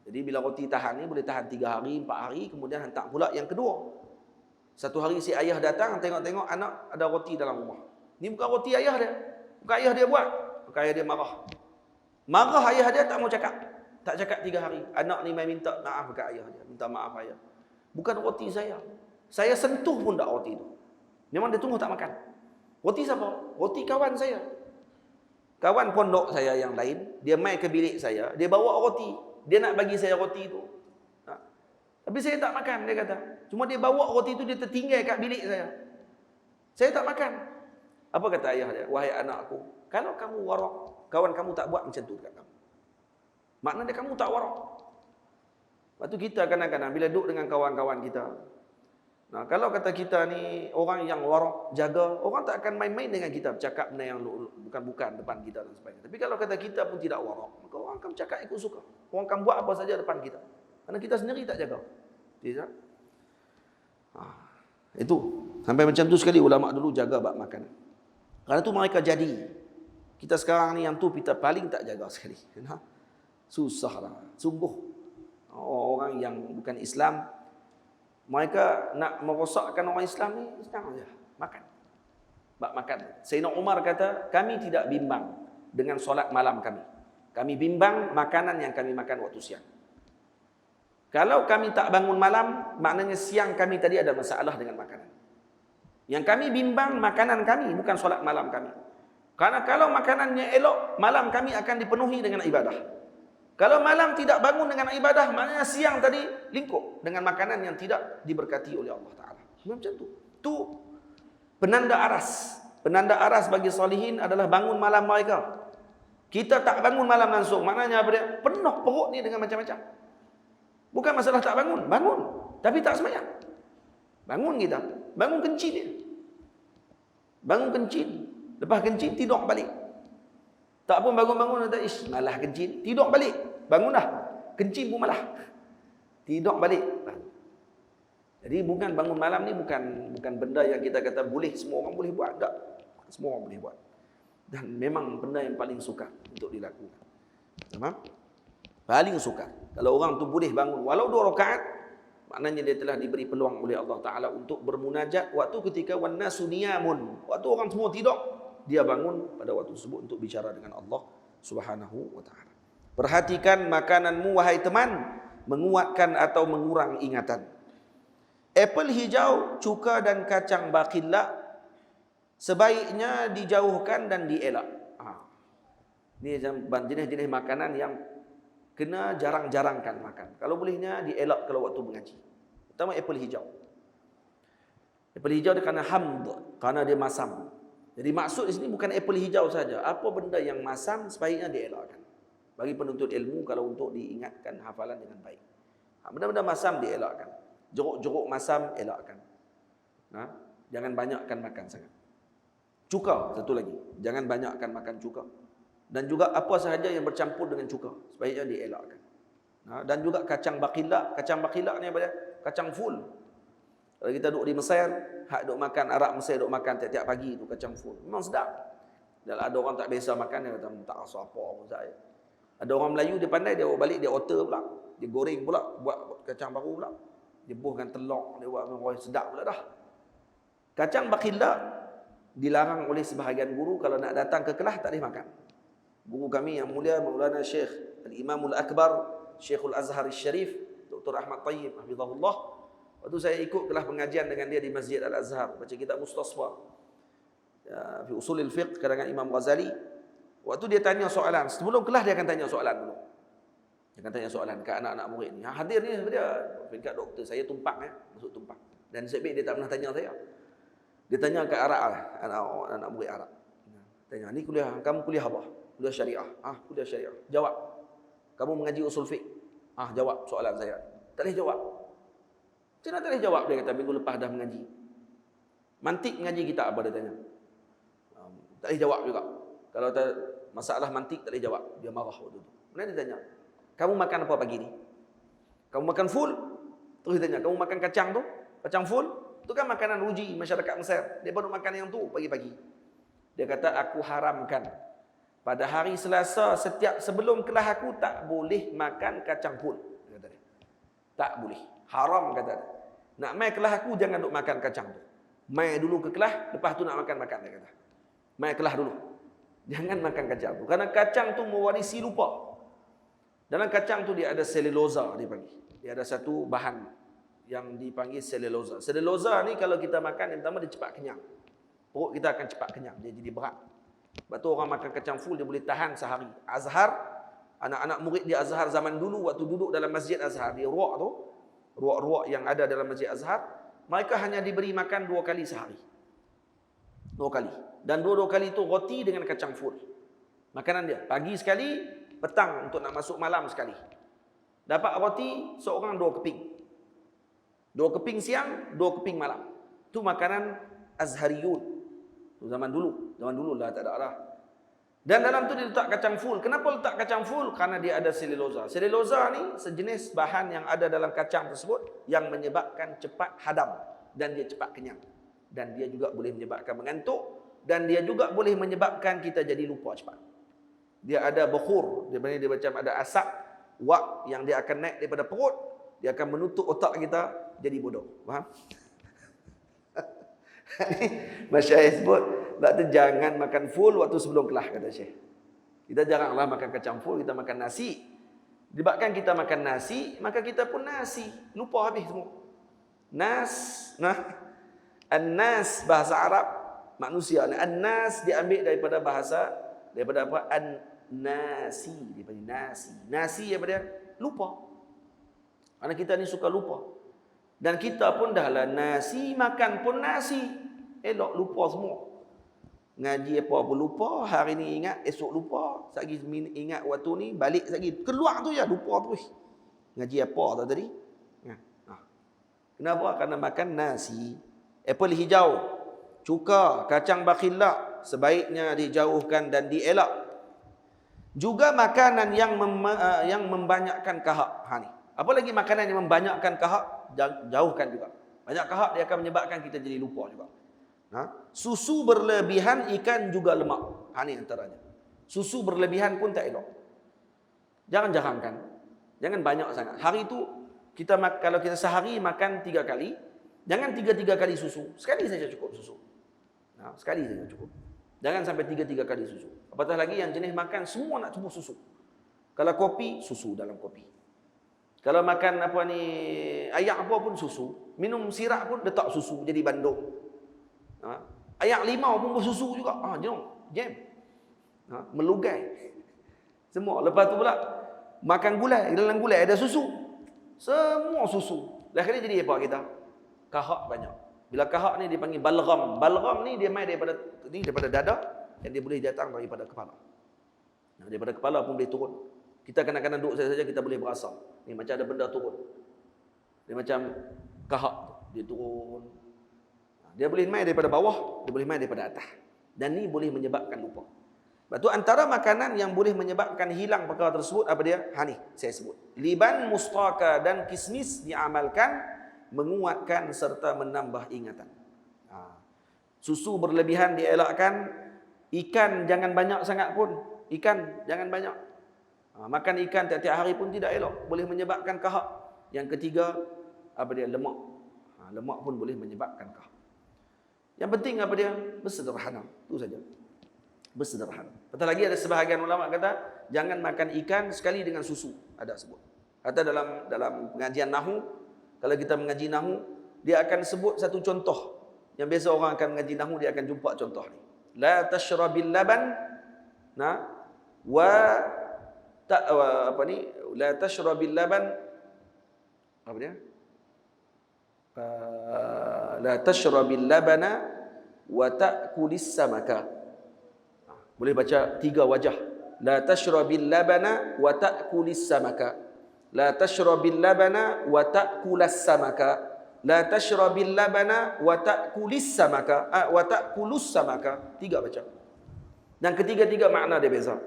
Jadi bila roti tahan ni boleh tahan 3 hari, 4 hari, kemudian hantar pula yang kedua. Satu hari si ayah datang, tengok-tengok anak ada roti dalam rumah. Ni bukan roti ayah dia. Bukan ayah dia buat. Maka ayah dia marah. Marah ayah dia tak mau cakap. Tak cakap 3 hari. Anak ni main minta maaf dekat ayah dia. Minta maaf ayah. Bukan roti saya. Saya sentuh pun tak roti tu. Memang dia tunggu tak makan. Roti siapa? Roti kawan saya. Kawan pondok saya yang lain, dia mai ke bilik saya, dia bawa roti. Dia nak bagi saya roti tu. Tapi saya tak makan, dia kata. Cuma dia bawa roti tu, dia tertinggal kat bilik saya. Saya tak makan. Apa kata ayah dia? Wahai anakku, kalau kamu warak, kawan kamu tak buat macam tu dekat kamu. Maknanya kamu tak warak. Waktu kita kadang-kadang bila duduk dengan kawan-kawan kita, nah, kalau kata kita ni orang yang warak, jaga, orang tak akan main-main dengan kita, bercakap benda yang bukan-bukan depan kita dan sebagainya. Tapi kalau kata kita pun tidak warak, maka orang akan bercakap ikut suka. Orang akan buat apa saja depan kita. Karena kita sendiri tak jaga. Tidak? Itu. Sampai macam tu sekali ulama dulu jaga bab makanan. Karena tu mereka jadi. Kita sekarang ni yang tu kita paling tak jaga sekali. Susahlah. Sungguh. Orang yang bukan Islam, mereka nak merosakkan orang Islam ni, senang saja. Makan. Bab makan. Sayyidina Umar kata, kami tidak bimbang dengan solat malam kami. Kami bimbang makanan yang kami makan waktu siang. Kalau kami tak bangun malam, maknanya siang kami tadi ada masalah dengan makanan. Yang kami bimbang makanan kami, bukan solat malam kami. Karena kalau makanannya elok, malam kami akan dipenuhi dengan ibadah. Kalau malam tidak bangun dengan ibadah, maknanya siang tadi lingkup dengan makanan yang tidak diberkati oleh Allah Ta'ala. Macam tu. Tu penanda aras. Penanda aras bagi solihin adalah bangun malam mereka. Kita tak bangun malam langsung, maknanya apa dia? Penuh perut ni dengan macam-macam. Bukan masalah tak bangun, bangun. Tapi tak semayang. Bangun kita. Bangun kencing dia. Bangun kencing. Lepas kencing, tidur balik. Tak pun bangun-bangun, kata, ish, malah kencing. Tidur balik. Bangun dah. Kencing pun malah. Tidur balik. Jadi bukan bangun malam ni bukan benda yang kita kata boleh, semua orang boleh buat. Tak. Semua orang boleh buat. Dan memang benda yang paling sukar untuk dilakukan. Faham? Paling sukar. Kalau orang tu boleh bangun walau 2 rakaat, maknanya dia telah diberi peluang oleh Allah Ta'ala untuk bermunajat waktu ketika wan nasu niyamun. Waktu orang semua tidur, dia bangun pada waktu tersebut untuk bicara dengan Allah Subhanahu wa Ta'ala. Perhatikan makananmu wahai teman, menguatkan atau mengurang ingatan. Apel hijau, cuka dan kacang bakilla sebaiknya dijauhkan dan dielak. Ini jenis-jenis makanan yang kena jarang-jarangkan makan. Kalau bolehnya dielak kalau waktu mengaji. Pertama apel hijau. Apel hijau dia kerana hamd, kerana dia masam. Jadi maksud di sini bukan apel hijau saja. Apa benda yang masam sebaiknya dielakkan. Bagi penuntut ilmu kalau untuk diingatkan hafalan dengan baik. Benda-benda masam dielakkan. Jeruk-jeruk masam elakkan. Jangan banyakkan makan sangat. Cuka satu lagi. Jangan banyakkan makan cuka. Dan juga apa sahaja yang bercampur dengan cuka sebaiknya dielakkan. Dan juga kacang bakilla. Kacang bakilla ni apa dia? Kacang full. Kalau kita duduk di Mesir, hak duduk makan, Arab Mesir duduk makan tiap-tiap pagi tu kacang full. Memang sedap. Dan ada orang tak biasa makan, dia kata, tak rasa apa pun saya. Ada orang Melayu, dia pandai, dia balik, dia otter pula. Dia goreng pula, buat kacang baru pula. Dia buhkan telur, dia buat sedap pula dah. Kacang bakilla dilarang oleh sebahagian guru kalau nak datang ke kelas tak boleh makan. Guru kami yang mulia Maulana Syekh Al-Imamul Akbar Syekhul Azhar Syarif Dr. Ahmad Tayyib hafizahullah, waktu saya ikut kelas pengajian dengan dia di Masjid Al-Azhar baca kitab Mustasfa fi Usulil Fiqh karangan Imam Ghazali, waktu dia tanya soalan sebelum kelas dia akan tanya soalan dulu. Dia akan tanya soalan ke anak-anak murid ni. Hadir ni dia peringkat doktor, saya tumpang masuk tumpang. Dan sebab dia tak pernah tanya saya. Dia tanya ke Arab anak murid Arab. Tanya, ni kuliah, kamu kuliah apa? Kuliah syariah. Kuliah syariah. Jawab. Kamu mengaji usul fiqh. Jawab soalan saya. Tak boleh jawab. Macam mana tak boleh jawab? Dia kata minggu lepas dah mengaji. Mantik mengaji kita apa dia tanya. Tak boleh jawab juga. Kalau masalah mantik tak boleh jawab. Dia marah waktu tu. Kemudian dia tanya, kamu makan apa pagi ni? Kamu makan full? Terus dia tanya, kamu makan kacang tu? Kacang full? Itu kan makanan ruji masyarakat Mesir. Dia baru makan yang tu pagi-pagi. Dia kata, aku haramkan. Pada hari Selasa, sebelum kelas aku tak boleh makan kacang full. Dia kata dia. Tak boleh. Haram kata dia. Nak mai kelas aku, jangan duk makan kacang tu. Mai dulu ke kelas, lepas tu nak makan, dia kata. Mai kelas dulu. Jangan makan kacang tu. Kerana kacang tu mewarisi lupa. Dalam kacang tu dia ada selulosa dia panggil. Dia ada satu bahan yang dipanggil selulosa. Selulosa ni kalau kita makan, yang pertama dia cepat kenyang. Perut kita akan cepat kenyang, dia jadi berat. Sebab tu orang makan kacang full dia boleh tahan sehari. Azhar, anak-anak murid di Azhar zaman dulu waktu duduk dalam Masjid Azhar, di ruak tu, ruak-ruak yang ada dalam Masjid Azhar, mereka hanya diberi makan 2 kali sehari. 2 kali. Dan 2 kali itu roti dengan kacang full. Makanan dia, pagi sekali, petang untuk nak masuk malam sekali. Dapat roti seorang 2 keping. 2 keping siang, 2 keping malam. Itu makanan Azhariyun. Itu zaman dulu lah tak ada lah. Dan dalam tu dia letak kacang full. Kenapa letak kacang full? Karena dia ada selulosa. Selulosa ni sejenis bahan yang ada dalam kacang tersebut yang menyebabkan cepat hadam dan dia cepat kenyang. Dan dia juga boleh menyebabkan mengantuk dan dia juga boleh menyebabkan kita jadi lupa cepat. Dia ada bukhur, dia macam ada asap wak yang dia akan naik daripada perut, dia akan menutup otak kita jadi bodoh. Faham? Masyayikh sebut, sebab tu jangan makan full waktu sebelum kelas, kata Syekh. Kita jaranglah makan kacang full, kita makan nasi. Sebabkan kita makan nasi, maka kita pun nasi. Lupa habis semua. An-nas bahasa Arab, manusia. An-nas diambil daripada apa? An-nasi. Dia panggil nasi. Nasi apa dia? Lupa. Karena kita ni suka lupa. Dan kita pun dah lah nasi, makan pun nasi. Elok lupa semua. Ngaji apa pun lupa, hari ni ingat, esok lupa. Sagi ingat waktu ni, balik lagi. Keluar tu ya, lupa terus. Ngaji apa tu tadi? Kenapa? Kerana makan nasi. Apel hijau, cuka, kacang bakilla sebaiknya dijauhkan dan dielak. Juga makanan yang membanyakkan kahak. Ni. Apa lagi makanan yang membanyakkan kahak? Jauhkan juga. Banyak kahak dia akan menyebabkan kita jadi lupa juga. Susu berlebihan, ikan juga lemak. Ini antaranya. Susu berlebihan pun tak elok. Jangan jarangkan. Jangan banyak sangat. Hari itu kalau kita sehari makan 3 kali, jangan 3 kali susu. Sekali saja cukup susu. Sekali saja cukup. Jangan sampai 3 kali susu. Apatah lagi yang jenis makan semua nak cebur susu. Kalau kopi, susu dalam kopi. Kalau makan ayak apa pun susu. Minum sirap pun letak susu jadi bandung. Ayak limau pun bersusu juga. Jam. Melugai. Semua. Lepas tu pula makan gulai. Dalam gulai ada susu. Semua susu. Akhirnya jadi apa kita? Kahak banyak. Bila kahak ni dipanggil balgham. Balgham ni dia main daripada dada dan dia boleh datang daripada kepala. Daripada kepala pun boleh turun. Kita kadang-kadang duduk saja kita boleh berasa. Ni macam ada benda turun. Dia macam kahak. Dia turun. Dia boleh main daripada bawah, dia boleh main daripada atas. Dan ni boleh menyebabkan lupa. Sebab tu antara makanan yang boleh menyebabkan hilang perkara tersebut, apa dia? Ni saya sebut. Liban, mustaka dan kismis diamalkan, menguatkan serta menambah ingatan. Susu berlebihan dielakkan. Ikan jangan banyak sangat pun. Ikan jangan banyak. Makan ikan tiap-tiap hari pun tidak elok. Boleh menyebabkan kahak. Yang ketiga, lemak. Lemak pun boleh menyebabkan kahak. Yang penting apa dia? Bersederhana. Itu saja. Bersederhana. Betul lagi ada sebahagian ulama kata, jangan makan ikan sekali dengan susu. Ada sebut. Kata dalam pengajian Nahu, kalau kita mengaji Nahu, dia akan sebut satu contoh. Yang biasa orang akan mengaji Nahu, dia akan jumpa contoh ni. La tashrabil laban la tashrabil laban la tashrabil labana wa ta'kulis samaka. Boleh baca 3 wajah. La tashrabil labana wa ta'kulis samaka. La tashrabil labana wa ta'kulas samaka. La tashrabil labana wa ta'kulis samaka. Wa ta'kulus samaka. 3 baca. Dan ketiga-tiga makna dia beza.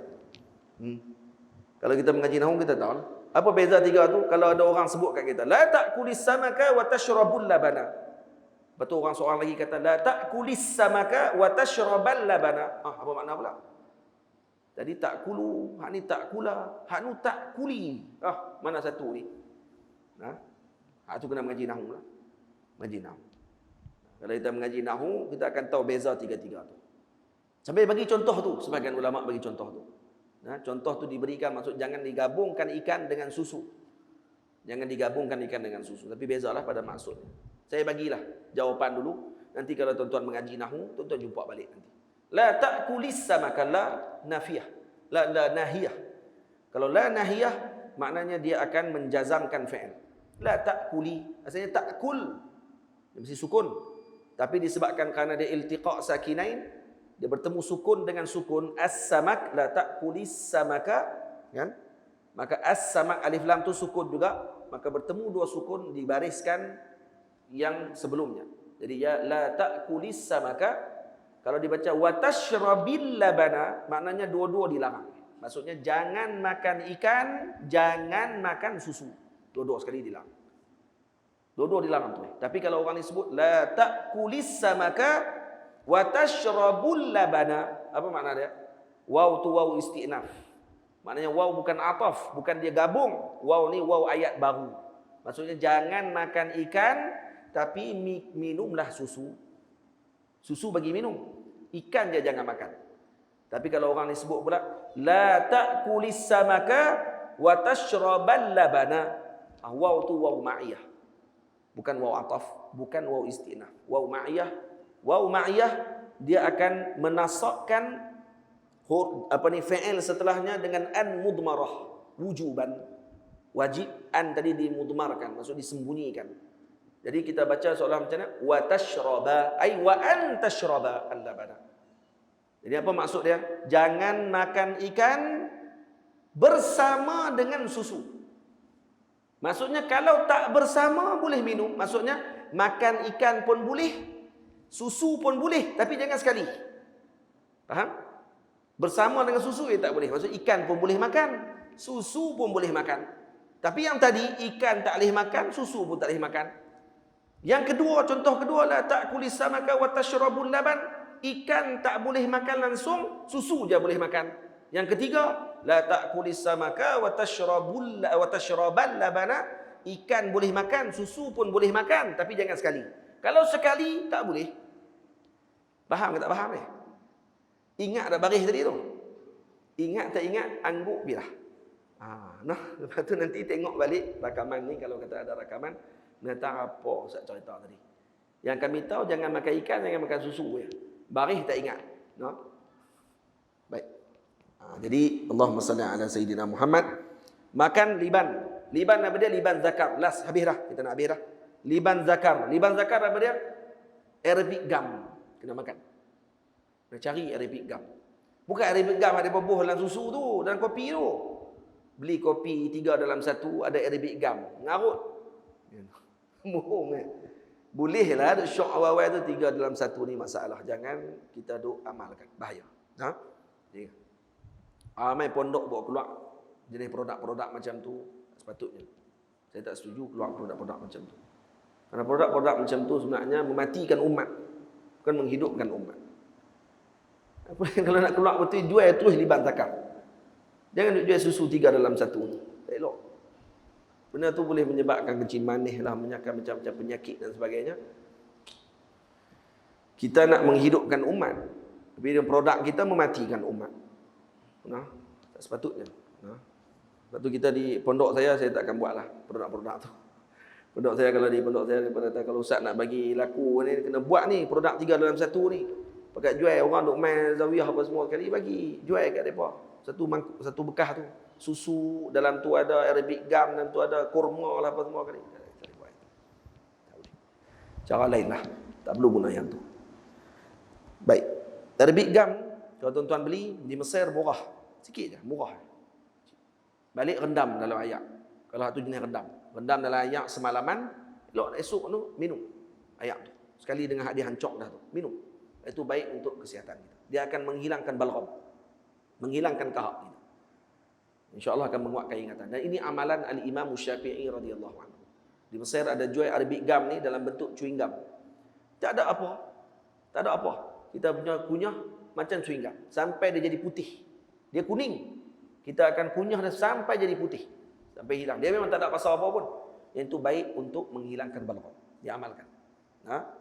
Kalau kita mengaji Nahu kita tahu apa beza 3 tu. Kalau ada orang sebut kat kita, la ta'kulis samaka wa tashrabul labana. Betul orang seorang lagi kata, la ta'kulis samaka wa tashrabal labana. Apa makna pula? Jadi ta'kulu, hak ni ta'kula, hak nu ta'kuli. Mana satu ni? Hak tu kena mengaji Nahu lah. Mengaji Nahu. Kalau kita mengaji Nahu, kita akan tahu beza 3 tu. Sampai bagi contoh tu, sebagian ulama bagi contoh tu. Contoh tu diberikan, maksud jangan digabungkan ikan dengan susu. Jangan digabungkan ikan dengan susu. Tapi bezalah pada maksudnya. Saya bagilah jawapan dulu. Nanti kalau tuan-tuan mengaji Nahu, tuan-tuan jumpa balik nanti. La ta'kulis samaka, la nafiyah. La nahiyah. Kalau la nahiyah, maknanya dia akan menjazamkan fi'il. La ta'kuli. Asalnya ta'kul. Dia mesti sukun. Tapi disebabkan kerana dia iltiqa' sakinain, dia bertemu sukun dengan sukun, as-samak, la ta'kulis samaka, kan? Maka as-samak, alif lam tu sukun juga, maka bertemu 2 sukun dibariskan yang sebelumnya. Jadi ya la ta'kulis samaka. Kalau dibaca wa tashrabil labana, maknanya dua-dua dilarang. Maksudnya jangan makan ikan, jangan makan susu. Dua-dua sekali dilarang. Dua-dua dilarang tu. Tapi kalau orang disebut la ta'kulis samaka wa tashrabul labana, apa makna dia? Waw tu waw istinaf. Maknanya waw bukan ataf, bukan dia gabung. Waw ni waw ayat baru. Maksudnya jangan makan ikan, tapi minumlah susu. Susu bagi minum. Ikan dia jangan makan. Tapi kalau orang ni sebut pula la ta'kulis samaka wa tashrabal labana. Waw tu waw ma'iyah. Bukan waw ataf, bukan waw istinaf. Waw ma'iyah. Waw ma'iyah dia akan menasakkan fi'il setelahnya dengan an mudmarah, wujuban. Wajib an tadi dimudmarkan, maksud disembunyikan. Jadi kita baca seolah macam mana? Wa tashraba, ay wa an tashraba al-labana. Jadi apa maksud dia? Jangan makan ikan bersama dengan susu. Maksudnya kalau tak bersama boleh minum. Maksudnya makan ikan pun boleh, susu pun boleh, tapi jangan sekali. Faham? Bersama dengan susu tak boleh. Maksud ikan pun boleh makan, susu pun boleh makan. Tapi yang tadi ikan tak boleh makan, susu pun tak boleh makan. Yang kedua, contoh kedua, la ta'kulis samaka wa tashrabul laban. Ikan tak boleh makan langsung, susu je boleh makan. Yang ketiga, la ta'kulis samaka wa tashrabal labana. Ikan boleh makan, susu pun boleh makan, tapi jangan sekali. Kalau sekali tak boleh. Faham ke tak faham ni? Ingat tak baris tadi tu? Ingat tak ingat angguk bilah. Lepas tu nanti tengok balik rakaman ni, kalau kata ada rakaman, nak apa Ustaz cerita tadi. Yang kami tahu jangan makan ikan, jangan makan susu ya. Baris tak ingat. Baik. Jadi Allahumma salli ala sayyidina Muhammad. Makan liban. Liban apa dia? Liban zakar. Las, habis dah. Kita nak habis dah. Liban zakar. Liban zakar apa dia? Arabic gum. Kena makan. Nak cari Arabic gum. Bukan Arabic gum ada bubuh dalam susu tu, dalam kopi tu. Beli kopi 3 dalam 1, ada Arabic gum. Ngarut. Bohong kan. Bolehlah ada syok awal-awal tu 3 dalam 1 ni masalah. Jangan kita duk amalkan. Bahaya. Ramai pondok bawa keluar jenis produk-produk macam tu. Sepatutnya saya tak setuju keluar produk-produk macam tu. Kerana produk-produk macam tu sebenarnya mematikan umat, bukan menghidupkan umat. Kalau nak keluar betul, jual terus liban zakar. Jangan jual susu 3 dalam 1 tu. Tak elok. Benda tu boleh menyebabkan kencing manis lah, menyebabkan macam-macam penyakit dan sebagainya. Kita nak menghidupkan umat, tapi produk kita mematikan umat. Tak sepatutnya. Sebab tu kita di pondok saya takkan buatlah produk-produk tu. Pondok saya, kalau di pondok saya, kalau Ustaz nak bagi laku ni, kena buat ni produk 3 dalam 1 ni. Pakai jual orang duk main zawiyah apa semua kali, bagi jual kat depa. Satu bekas tu. Susu dalam tu ada Arabic gum, dalam tu ada kurma lah apa semua kali. Tak boleh. Cara lain lah. Tak perlu guna yang tu. Baik. Arabic gum, kalau tuan-tuan beli di Mesir murah. Sikit je, murah. Balik rendam dalam ayak. Kalau tu jenis rendam. Rendam dalam ayak semalaman, esok tu minum ayak tu. Sekali dengan hak dia hancur dah tu, minum. Itu baik untuk kesihatan kita. Dia akan menghilangkan balgham. Menghilangkan kahak kita. InsyaAllah akan menguatkan ingatan. Dan ini amalan Al-Imam Syafi'i radhiyallahu anhu. Di Mesir ada jual Arabic gum ni dalam bentuk chewing gum. Tak ada apa. Tak ada apa. Kita punya kunyah macam chewing gum. Sampai dia jadi putih. Dia kuning. Kita akan kunyah dia sampai jadi putih. Sampai hilang. Dia memang tak ada pasal apa pun. Yang itu baik untuk menghilangkan balgham. Diamalkan.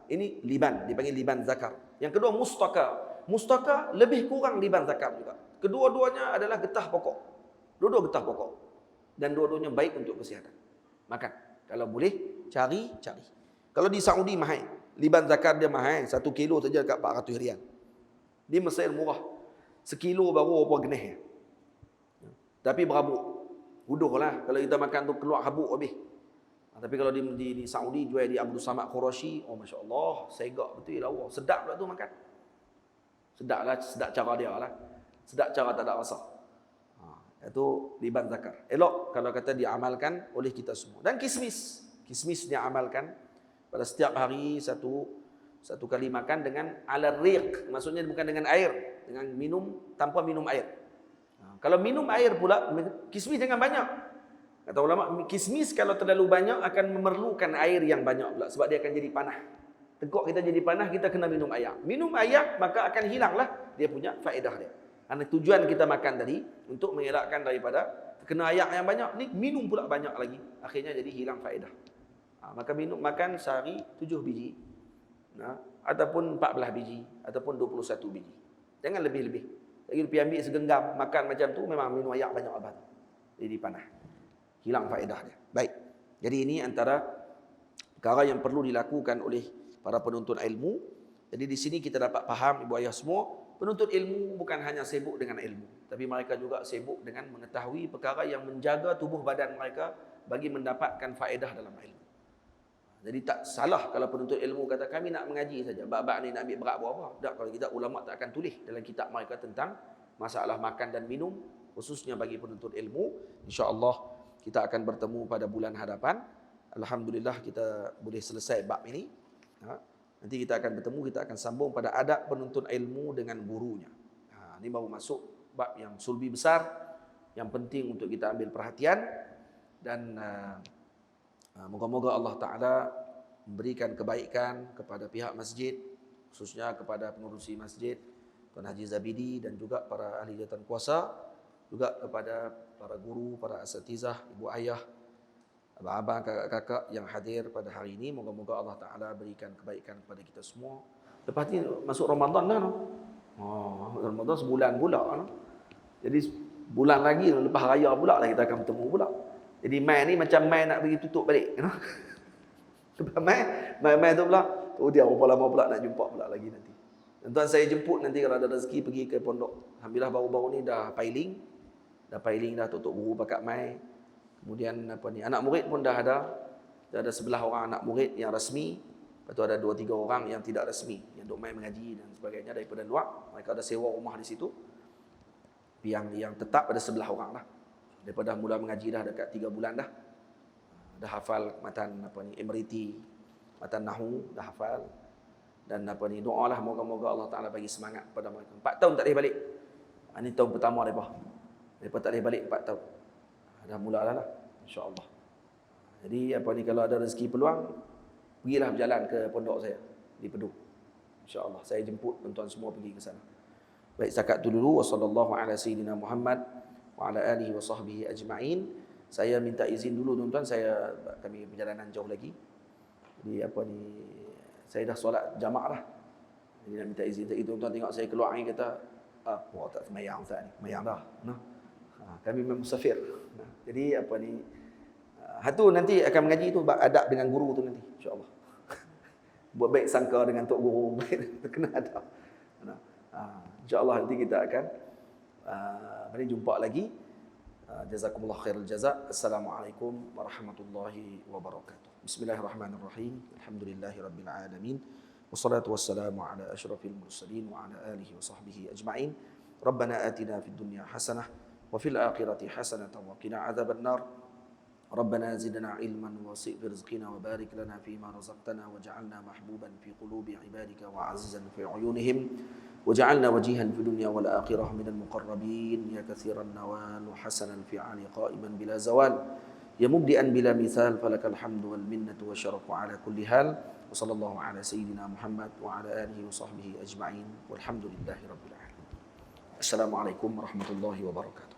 Ini liban. Dipanggil liban zakar. Yang kedua mustaka. Mustaka lebih kurang liban zakar juga. Kedua-duanya adalah getah pokok. Dua-dua getah pokok. Dan dua-duanya baik untuk kesihatan. Makan. Kalau boleh, cari. Kalau di Saudi mahal. Liban zakar dia mahal. 1 kilo saja dekat 400 rial. Di Mesir murah. 1 kilo baru apa genih. Tapi berhabuk. Huduh lah. Kalau kita makan tu keluar habuk habis. Tapi kalau di Saudi jual di Abdul Samad Qurashi, oh Masya Allah, segak betul lawa. Sedap pula tu makan. Sedap lah, sedap cara dia lah. Sedap cara tak ada rasa. Itu liban zakar. Elok kalau kata diamalkan oleh kita semua. Dan kismis. Kismis dia amalkan pada setiap hari satu kali makan dengan ala riq. Maksudnya bukan dengan air. Dengan minum, tanpa minum air. Kalau minum air pula, kismis jangan banyak. Kata ulama, kismis kalau terlalu banyak akan memerlukan air yang banyak pula. Sebab dia akan jadi panah. Teguk kita jadi panah, kita kena minum air. Minum air, maka akan hilanglah dia punya faedah dia. Karena tujuan kita makan tadi untuk mengelakkan daripada kena ayak yang banyak ni, minum pula banyak lagi, akhirnya jadi hilang faedah. Maka makan sehari 7 biji, ataupun 14 biji, ataupun 21 biji. Jangan lebih-lebih. Lagi pergi ambil segenggam makan macam tu, memang minum ayak banyak abad. Jadi panah, hilang faedah dia. Baik. Jadi ini antara perkara yang perlu dilakukan oleh para penuntut ilmu. Jadi di sini kita dapat faham ibu ayah semua. Penuntut ilmu bukan hanya sibuk dengan ilmu, tapi mereka juga sibuk dengan mengetahui perkara yang menjaga tubuh badan mereka bagi mendapatkan faedah dalam ilmu. Jadi tak salah kalau penuntut ilmu kata kami nak mengaji saja, bab-bab ni nak ambil berat berapa. Tak, kalau kita ulama tak akan tulis dalam kitab mereka tentang masalah makan dan minum, khususnya bagi penuntut ilmu. InsyaAllah kita akan bertemu pada bulan hadapan. Alhamdulillah kita boleh selesai bab ini. Nanti kita akan bertemu, kita akan sambung pada adab penuntut ilmu dengan gurunya. Ini baru masuk bab yang sulbi besar, yang penting untuk kita ambil perhatian. Dan moga-moga Allah Ta'ala memberikan kebaikan kepada pihak masjid, khususnya kepada pengurusi masjid Tuan Haji Zabidi dan juga para ahli jawatan kuasa, juga kepada para guru, para asatizah, ibu ayah, abang-abang, kakak-kakak yang hadir pada hari ini. Moga-moga Allah Ta'ala berikan kebaikan kepada kita semua. Lepas ni masuk Ramadan dah. Ramadan sebulan pula. Jadi bulan lagi lepas raya pula lah kita akan bertemu pula. Jadi mai ni macam mai nak pergi tutup balik. Lepas mai tu pula, dia berapa lama pula nak jumpa pula lagi nanti. Tuan saya jemput nanti kalau ada rezeki pergi ke pondok. Alhamdulillah baru-baru ni dah piling. Dah tutup guru pakat mai. Kemudian anak murid pun dah ada 11 orang anak murid yang rasmi. Lepas tu ada 2-3 orang yang tidak rasmi, yang duk mai mengaji dan sebagainya daripada luar. Mereka ada sewa rumah di situ. Yang tetap ada 11 orang lah. Daripada mula mengaji dah dekat 3 bulan dah. Dah hafal matan Emirati, matan Nahu dah hafal. Dan doalah moga-moga Allah Taala bagi semangat kepada mereka. 4 tahun tak boleh balik. Ini tahun pertama mereka tak boleh balik 4 tahun. Dah mula lah insya-Allah. Jadi kalau ada rezeki peluang, pergilah berjalan ke pondok saya di Pedu. Insya-Allah saya jemput tuan-tuan semua pergi ke sana. Baik, setakat itu dulu. Wassallallahu ala sayyidina Muhammad wa ala alihi wa sahbihi ajma'in. Saya minta izin dulu tuan-tuan, kami perjalanan jauh lagi. Jadi saya dah solat jamak dah. Jadi nak minta izin. Jadi tuan-tuan tengok saya keluar ni kata, wah tak semayang Ustaz ni. Semayang dah. Kami memang musafir. Jadi hatu nanti akan mengaji tu adab dengan guru tu nanti insya-Allah. Buat baik sangka dengan tok guru, kena adab. InsyaAllah nanti kita akan jumpa lagi. Jazakumullah khairul jazak. Assalamualaikum warahmatullahi wabarakatuh. Bismillahirrahmanirrahim. Alhamdulillahirabbil alamin. Wassalatu wassalamu ala asyrafil mursalin wa ala alihi wa sahbihi ajma'in. Rabbana atina fid dunya hasanah wa fil akhirati hasanah wa qina adzaban nar. ربنا زدنا علما وسع في رزقنا وبارك لنا فيما رزقتنا وجعلنا محبوبا في قلوب عبادك وعزيزا في عيونهم وجعلنا وجيها في الدنيا والآخرة من المقربين يا كثير النوال وحسنا في عالي قائما بلا زوال يا مبدئا بلا مثال فلك الحمد والمنة والشرف على كل حال وصلى الله على سيدنا محمد وعلى آله وصحبه أجمعين والحمد لله رب العالمين. السلام عليكم ورحمة الله وبركاته.